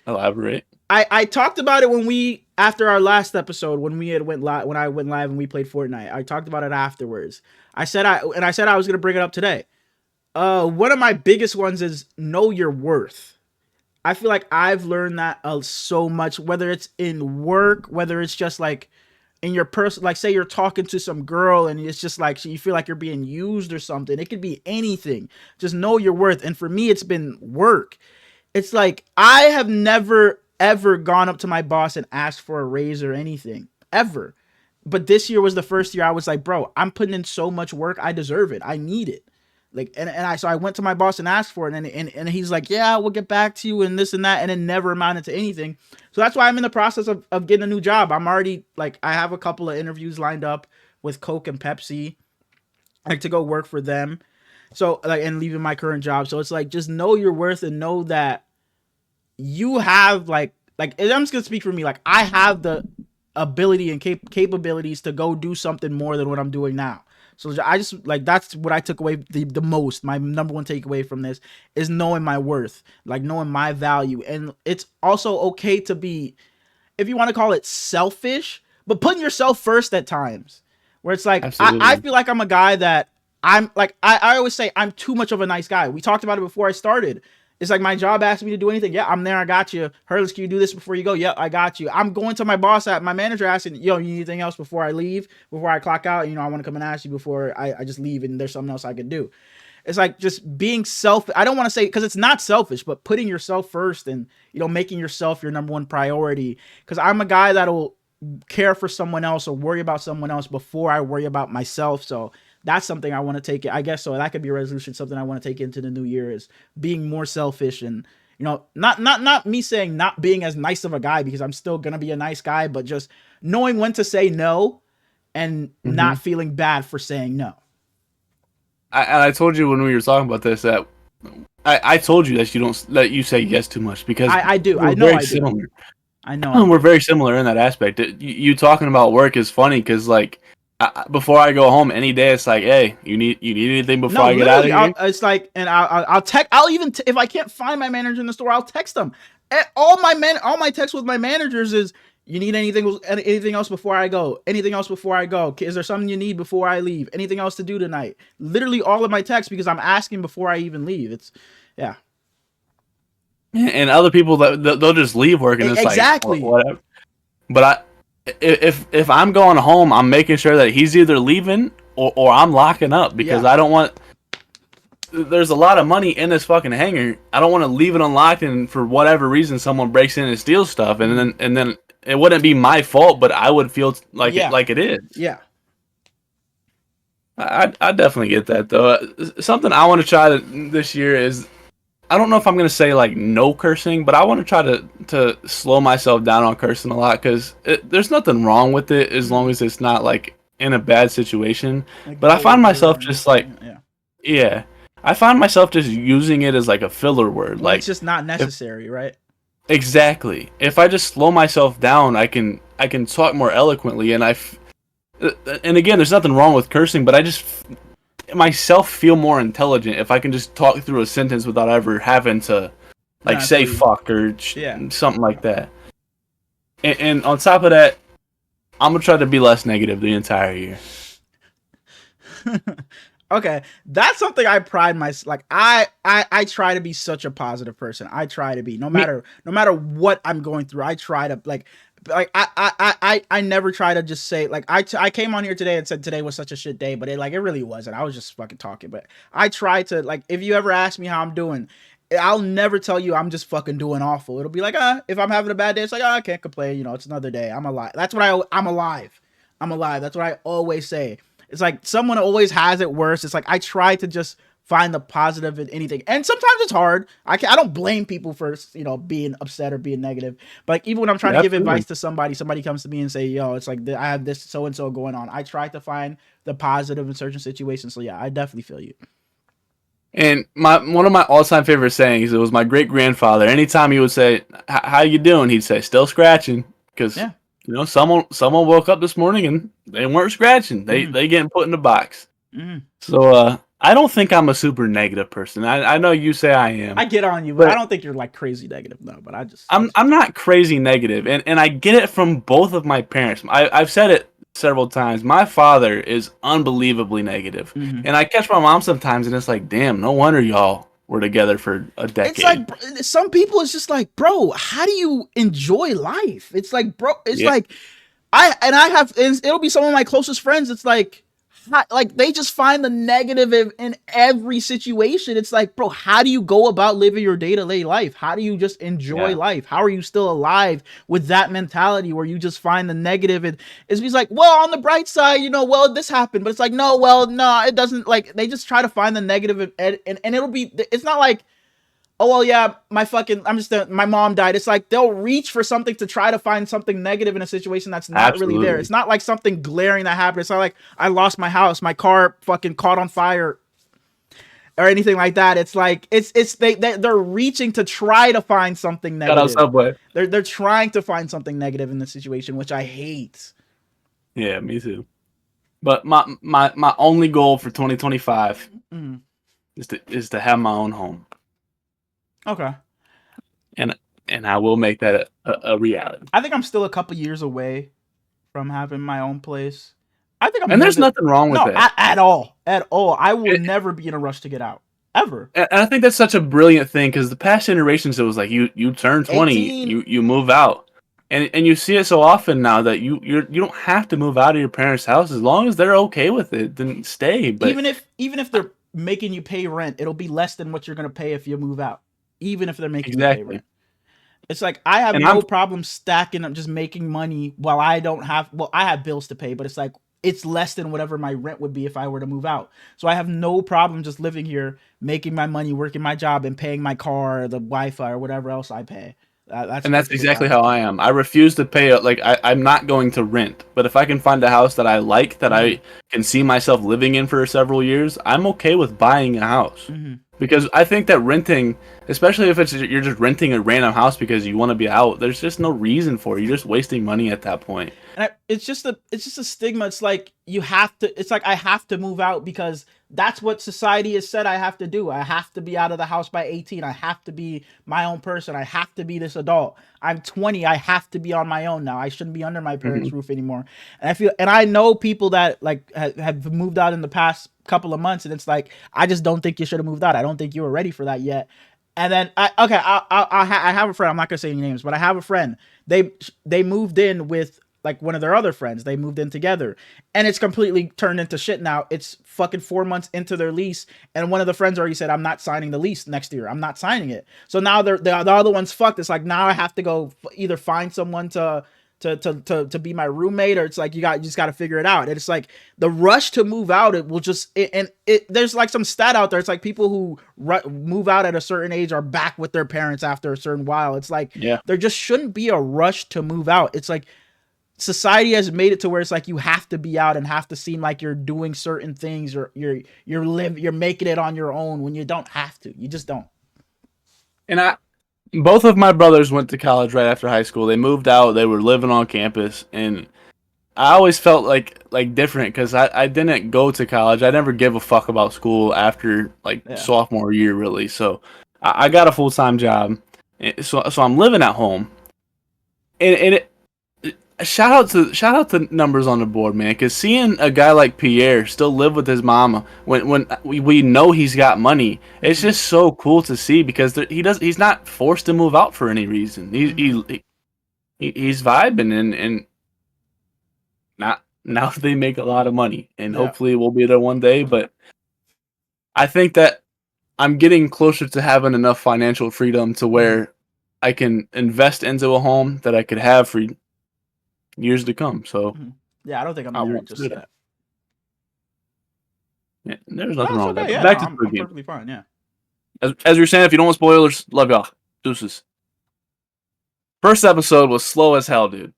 Elaborate. I talked about it after our last episode when I went live and we played Fortnite. I talked about it afterwards. I said I was gonna bring it up today. One of my biggest ones is know your worth. I feel like I've learned that so much, whether it's in work, whether it's just like in your person, like say you're talking to some girl and it's just like you feel like you're being used or something. It could be anything. Just know your worth. And for me, it's been work. It's like I have never ever gone up to my boss and asked for a raise or anything ever. But this year was the first year I was like, bro, I'm putting in so much work. I deserve it. I need it. Like, so I went to my boss and asked for it, and he's like, yeah, we'll get back to you and this and that, and it never amounted to anything. So that's why I'm in the process of getting a new job. I'm already like, I have a couple of interviews lined up with Coke and Pepsi, like to go work for them. So like, and leaving my current job. So it's like, just know your worth and know that you have like I'm just gonna speak for me. Like I have the ability and capabilities to go do something more than what I'm doing now. So I just like, that's what I took away the most. My number one takeaway from this is knowing my worth, like knowing my value. And it's also okay to be, if you want to call it selfish, but putting yourself first at times, where it's like, I feel like I'm a guy that I'm like, I always say I'm too much of a nice guy. We talked about it before I started. It's like my job asked me to do anything. Yeah, I'm there. I got you. Hurlis, can you do this before you go? Yeah, I got you. I'm going to my boss my manager asking, yo, you need anything else before I leave, before I clock out? You know, I want to come and ask you before I just leave, and there's something else I could do. It's like just being selfish. I don't want to say, because it's not selfish, but putting yourself first and, you know, making yourself your number one priority. Because I'm a guy that'll care for someone else or worry about someone else before I worry about myself. So that's something I want to take it. I guess so. That could be a resolution. Something I want to take into the new year is being more selfish and, you know, not me saying not being as nice of a guy, because I'm still going to be a nice guy, but just knowing when to say no and not feeling bad for saying no. I told you when we were talking about this that I told you that you say yes too much, because I do. I know I do. Similar. I know. We're very similar in that aspect. You talking about work is funny because, like, before I go home any day, it's like, hey, you need anything before I get out of here? It's like, and I'll text. I'll even if I can't find my manager in the store, I'll text them. All my texts with my managers is, you need anything else before I go? Anything else before I go? Is there something you need before I leave? Anything else to do tonight? Literally all of my texts, because I'm asking before I even leave. It's, yeah. And other people they'll just leave work and it's exactly. Like, whatever. But if I'm going home, I'm making sure that he's either leaving or I'm locking up, because I don't want. There's a lot of money in this fucking hangar. I don't want to leave it unlocked and for whatever reason someone breaks in and steals stuff, and then it wouldn't be my fault, but I would feel like it is. Yeah. I definitely get that though. Something I want to try this year is, I don't know if I'm going to say like no cursing, but I want to try to slow myself down on cursing a lot, because there's nothing wrong with it as long as it's not like in a bad situation. Like, but I find myself just like, I find myself just using it as like a filler word. Like, it's just not necessary, right? Exactly. If I just slow myself down, I can talk more eloquently, and and again, there's nothing wrong with cursing, but I just myself feel more intelligent if I can just talk through a sentence without ever having to like say fuck or something like that. And on top of that, I'm gonna try to be less negative the entire year. Okay, that's something I pride myself. Like I try to be such a positive person. I try to be, no matter what I'm going through. I try to like I never try to just say like I came on here today and said today was such a shit day, but it really wasn't. I was just fucking talking. But I try to, like, if you ever ask me how I'm doing, I'll never tell you I'm just fucking doing awful. It'll be like, if I'm having a bad day, it's like, I can't complain. You know, it's another day. I'm alive. That's what I'm alive. I'm alive. That's what I always say. It's like someone always has it worse. It's like I try to just find the positive in anything. And sometimes it's hard. I don't blame people for, you know, being upset or being negative. But like, even when I'm trying to give advice to somebody comes to me and say, yo, it's like I have this so-and-so going on. I try to find the positive in certain situations. So yeah, I definitely feel you. And one of my all-time favorite sayings, it was my great-grandfather. Anytime he would say, how you doing? He'd say, still scratching. Because, you know, someone woke up this morning and they weren't scratching. They getting put in the box. So I don't think I'm a super negative person. I know you say I am. I get on you, but I don't think you're like crazy negative, though. But I'm not crazy negative, and I get it from both of my parents. I've said it several times. My father is unbelievably negative, and I catch my mom sometimes, and it's like, damn, no wonder y'all were together for a decade. It's like some people, it's just like, bro, how do you enjoy life? It's like, bro, it's like it'll be some of my closest friends. It's like they just find the negative in every situation. It's like, bro, how do you go about living your day-to-day life? How do you just enjoy life? How are you still alive with that mentality where you just find the negative? And it's like, well, on the bright side, you know, well, this happened, but it's like, no, it doesn't. Like, they just try to find the negative, and it'll be, it's not like, oh, well, yeah, my mom died. It's like they'll reach for something to try to find something negative in a situation that's not really there. It's not like something glaring that happened. It's not like I lost my house, my car fucking caught on fire. or anything like that. It's like they're reaching to try to find something Shout out negative. Subway. They're trying to find something negative in the situation, which I hate. Yeah, me too. But my only goal for 2025 is to have my own home. Okay. And I will make that a reality. I think I'm still a couple years away from having my own place. I think and there's nothing wrong with that. At all. I will never be in a rush to get out. Ever. And I think that's such a brilliant thing because the past generations, it was like you turn 20, 18. you move out. And you see it so often now that you don't have to move out of your parents' house as long as they're okay with it. Then stay. But even if they're making you pay rent, it'll be less than what you're gonna pay if you move out. Even if they're making you pay rent, it's like I have no problem stacking up, just making money while I don't have. Well, I have bills to pay, but it's like it's less than whatever my rent would be if I were to move out. So I have no problem just living here, making my money, working my job, and paying my car, the Wi-Fi, or whatever else I pay. That's exactly how I am. I refuse to pay. Like I'm not going to rent, but if I can find a house that I like, that I can see myself living in for several years, I'm okay with buying a house. Because I think that renting, especially if you're just renting a random house because you want to be out, there's just no reason for it. You're just wasting money at that point. And it's just a stigma. It's like you have to. It's like I have to move out because that's what society has said I have to do. I have to be out of the house by 18. I have to be my own person. I have to be this adult. I'm 20. I have to be on my own now. I shouldn't be under my parents' roof anymore. And I know people that like have moved out in the past couple of months, and it's like I just don't think you should have moved out. I don't think you were ready for that yet. And then I have a friend. I'm not gonna say any names, but I have a friend. They moved in with like one of their other friends. They moved in together, and it's completely turned into shit now. It's fucking 4 months into their lease, and one of the friends already said, "I'm not signing the lease next year. I'm not signing it." So now the other one's fucked. It's like now I have to go either find someone to be my roommate, or it's like you just got to figure it out. And it's like the rush to move out, it will just there's like some stat out there. It's like people who move out at a certain age are back with their parents after a certain while. It's like there just shouldn't be a rush to move out. It's like society has made it to where it's like you have to be out and have to seem like you're doing certain things, or you're making it on your own when you don't have to. You just don't. And both of my brothers went to college right after high school. They moved out. They were living on campus, and I always felt like different because I didn't go to college. I never give a fuck about school after sophomore year, really. So I got a full-time job, so I'm living at home, and shout out to numbers on the board, man. Because seeing a guy like Pierre still live with his mama when we know he's got money, it's just so cool to see because he's not forced to move out for any reason. He's vibing and now they make a lot of money, and hopefully we'll be there one day. But I think that I'm getting closer to having enough financial freedom to where I can invest into a home that I could have for years to come. So I don't think I'm there just yet. Yeah, there's nothing wrong with that. Yeah, Back to I'm the game. perfectly fine. Yeah. As you're saying, if you don't want spoilers, love y'all. Deuces. First episode was slow as hell, dude.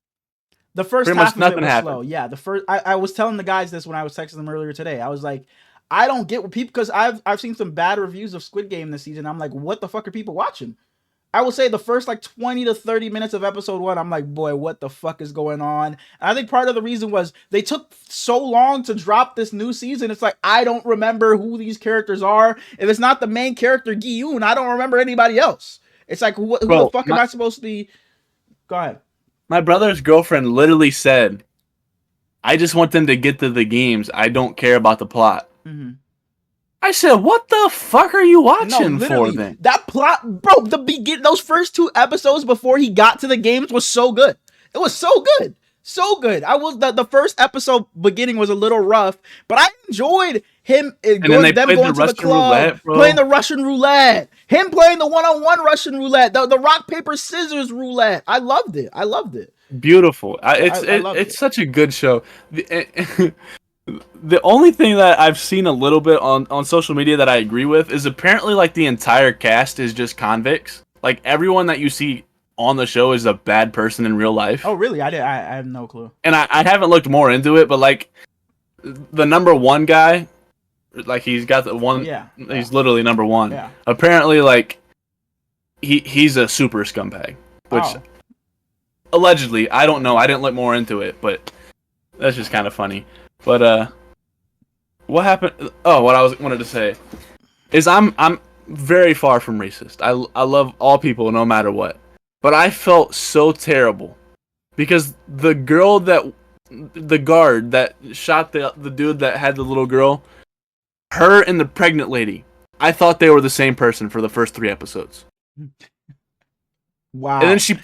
The first half of it was slow. Yeah, the first. I was telling the guys this when I was texting them earlier today. I was like, I don't get what people, because I've seen some bad reviews of Squid Game this season. I'm like, what the fuck are people watching? I would say the first like 20 to 30 minutes of episode 1, I'm like, boy, what the fuck is going on? And I think part of the reason was they took so long to drop this new season. It's like, I don't remember who these characters are. If it's not the main character, Gi-yoon, I don't remember anybody else. It's like, who the fuck am I supposed to be? Go ahead. My brother's girlfriend literally said, I just want them to get to the games. I don't care about the plot. Mm-hmm. I said, what the fuck are you watching for then? That plot, bro, those first 2 episodes before he got to the games was so good. It was so good. So good. The first episode beginning was a little rough, but I enjoyed them going to the club, playing the Russian roulette, him playing the one-on-one Russian roulette, the rock, paper, scissors roulette. I loved it. Beautiful. It's such a good show. The only thing that I've seen a little bit on social media that I agree with is apparently like the entire cast is just convicts. Like everyone that you see on the show is a bad person in real life. Oh, really? I have no clue. And I haven't looked more into it, but like the number 1 guy, like he's got the one. Yeah. He's literally number one. Yeah. Apparently, like he's a super scumbag, which allegedly, I don't know. I didn't look more into it, but that's just kind of funny. But what happened? Oh, what I wanted to say is I'm very far from racist. I love all people no matter what. But I felt so terrible because the guard that shot the dude that had the little girl, her and the pregnant lady, I thought they were the same person for the first 3 episodes. Wow. And then she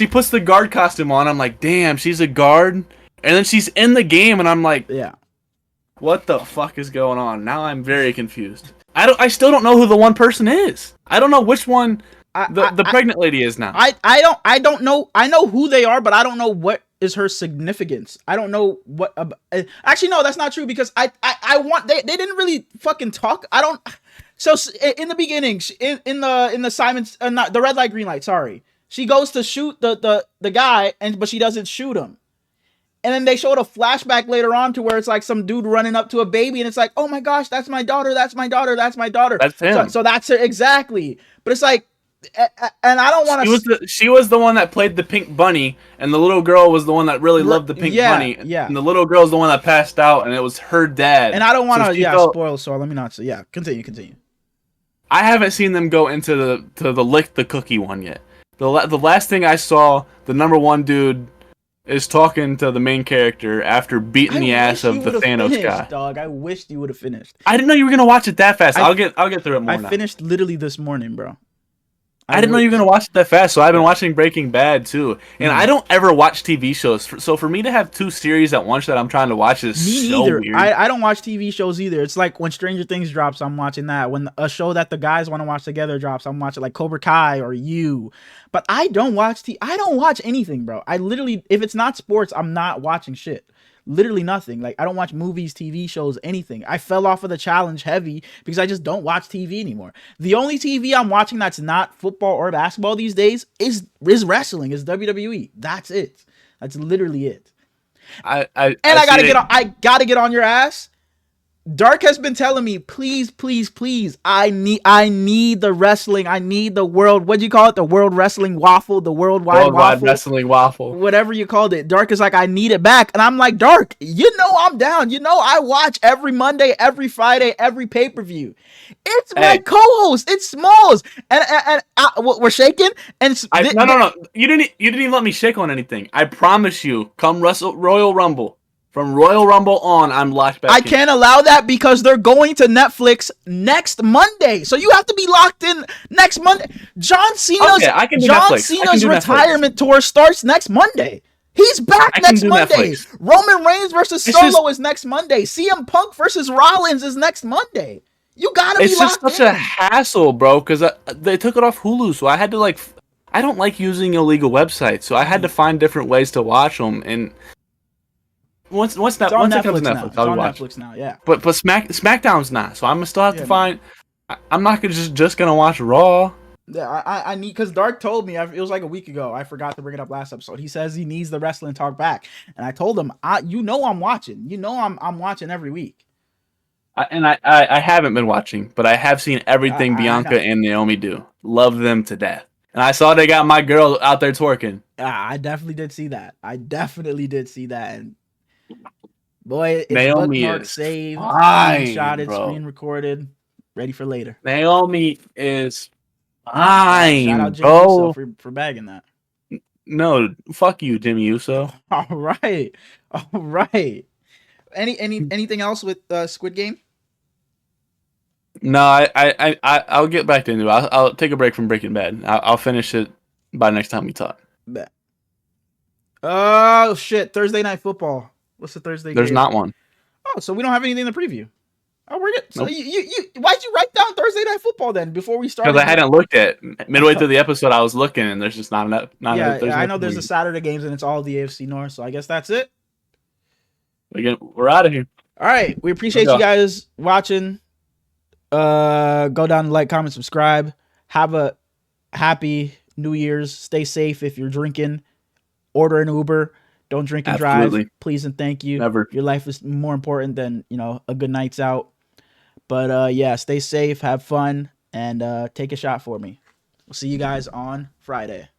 puts the guard costume on. I'm like, damn, she's a guard. And then she's in the game, and I'm like, yeah, what the fuck is going on? Now I'm very confused. I still don't know who the one person is. I don't know which one the pregnant lady is now. I don't know. I know who they are, but I don't know what is her significance. I don't know what. Actually, no, that's not true because I want they didn't really fucking talk. I don't. So in the beginning, in the Simon's not the red light green light. Sorry, she goes to shoot the guy but she doesn't shoot him. And then they showed a flashback later on to where it's like some dude running up to a baby, and it's like, oh my gosh, that's my daughter, that's my daughter, that's my daughter. That's him. So that's her exactly. But it's like, and I don't want to. She was the one that played the pink bunny, and the little girl was the one that really loved the pink bunny. Yeah. And the little girl's the one that passed out, and it was her dad. And I don't want to spoil. So let me not say. Yeah, continue. I haven't seen them go into the lick the cookie one yet. The last thing I saw, the number one dude is talking to the main character after beating the ass of the Thanos guy. Dog, I wished you would have finished. I didn't know you were gonna watch it that fast. I'll get through it more. I finished literally this morning, bro. I didn't know you were gonna watch it that fast, so I've been watching Breaking Bad too. And I don't ever watch TV shows, so for me to have 2 series at once that I'm trying to watch is so weird. I don't watch TV shows either. It's like when Stranger Things drops, I'm watching that. When a show that the guys want to watch together drops, I'm watching like Cobra Kai or You. But I don't watch I don't watch anything, bro. I literally, if it's not sports, I'm not watching shit. Literally nothing. Like, I don't watch movies, TV shows, anything. I fell off of the challenge heavy because I just don't watch TV anymore. The only TV I'm watching that's not football or basketball these days is wrestling, is WWE. That's it. That's literally it. I gotta get on your ass. Dark has been telling me, please, I need the wrestling. I need the world. What'd you call it? The world wrestling waffle, the worldwide waffle, wrestling waffle, whatever you called it. Dark is like, I need it back. And I'm like, Dark, I'm down. I watch every Monday, every Friday, every pay-per-view. It's my co-host. It's Smalls. And we're shaking. And no. You didn't even let me shake on anything. I promise you, come Royal Rumble. From Royal Rumble on, I'm locked back in. Can't allow that because they're going to Netflix next Monday. So you have to be locked in next Monday. John Cena's retirement tour starts next Monday. He's back next Monday. Netflix. Roman Reigns versus Solo is next Monday. CM Punk versus Rollins is next Monday. You gotta be locked in. It's just such a hassle, bro, because they took it off Hulu, so I had to I don't like using illegal websites, so I had to find different ways to watch them, and once it comes to Netflix, I'll watch Netflix now, yeah. But SmackDown's not, so I'm gonna still have to find. I'm not gonna just gonna watch Raw. Yeah, I need, because Dark told me, it was like a week ago. I forgot to bring it up last episode. He says he needs the wrestling talk back, and I told him, I'm watching. I'm watching every week. I haven't been watching, but I have seen everything Bianca and Naomi do. Love them to death. And I saw they got my girl out there twerking. I definitely did see that. And boy, it's Naomi bookmark is saved, screenshotted, screen recorded, ready for later. Naomi is fine, shout out Jimmy bro. Uso for bagging that. No, fuck you, Jimmy Uso. All right. Anything else with Squid Game? No, I'll get back into it. I'll take a break from Breaking Bad. I'll finish it by next time we talk. Bet. Oh shit! Thursday Night Football. What's the Thursday? There's game? Not one. Oh, so we don't have anything to preview. Oh, we're good. So you why'd you write down Thursday Night Football then before we started? Because I hadn't looked at midway through the episode. I was looking, and there's just not enough. I know there's the Saturday games, and it's all the AFC North. So I guess that's it. We're out of here. All right, we appreciate you guys watching. Go down, like, comment, subscribe. Have a happy New Year's. Stay safe if you're drinking. Order an Uber. Don't drink and drive. Please and thank you. Never. Your life is more important than, a good night's out. But yeah, stay safe, have fun, and take a shot for me. We'll see you guys on Friday.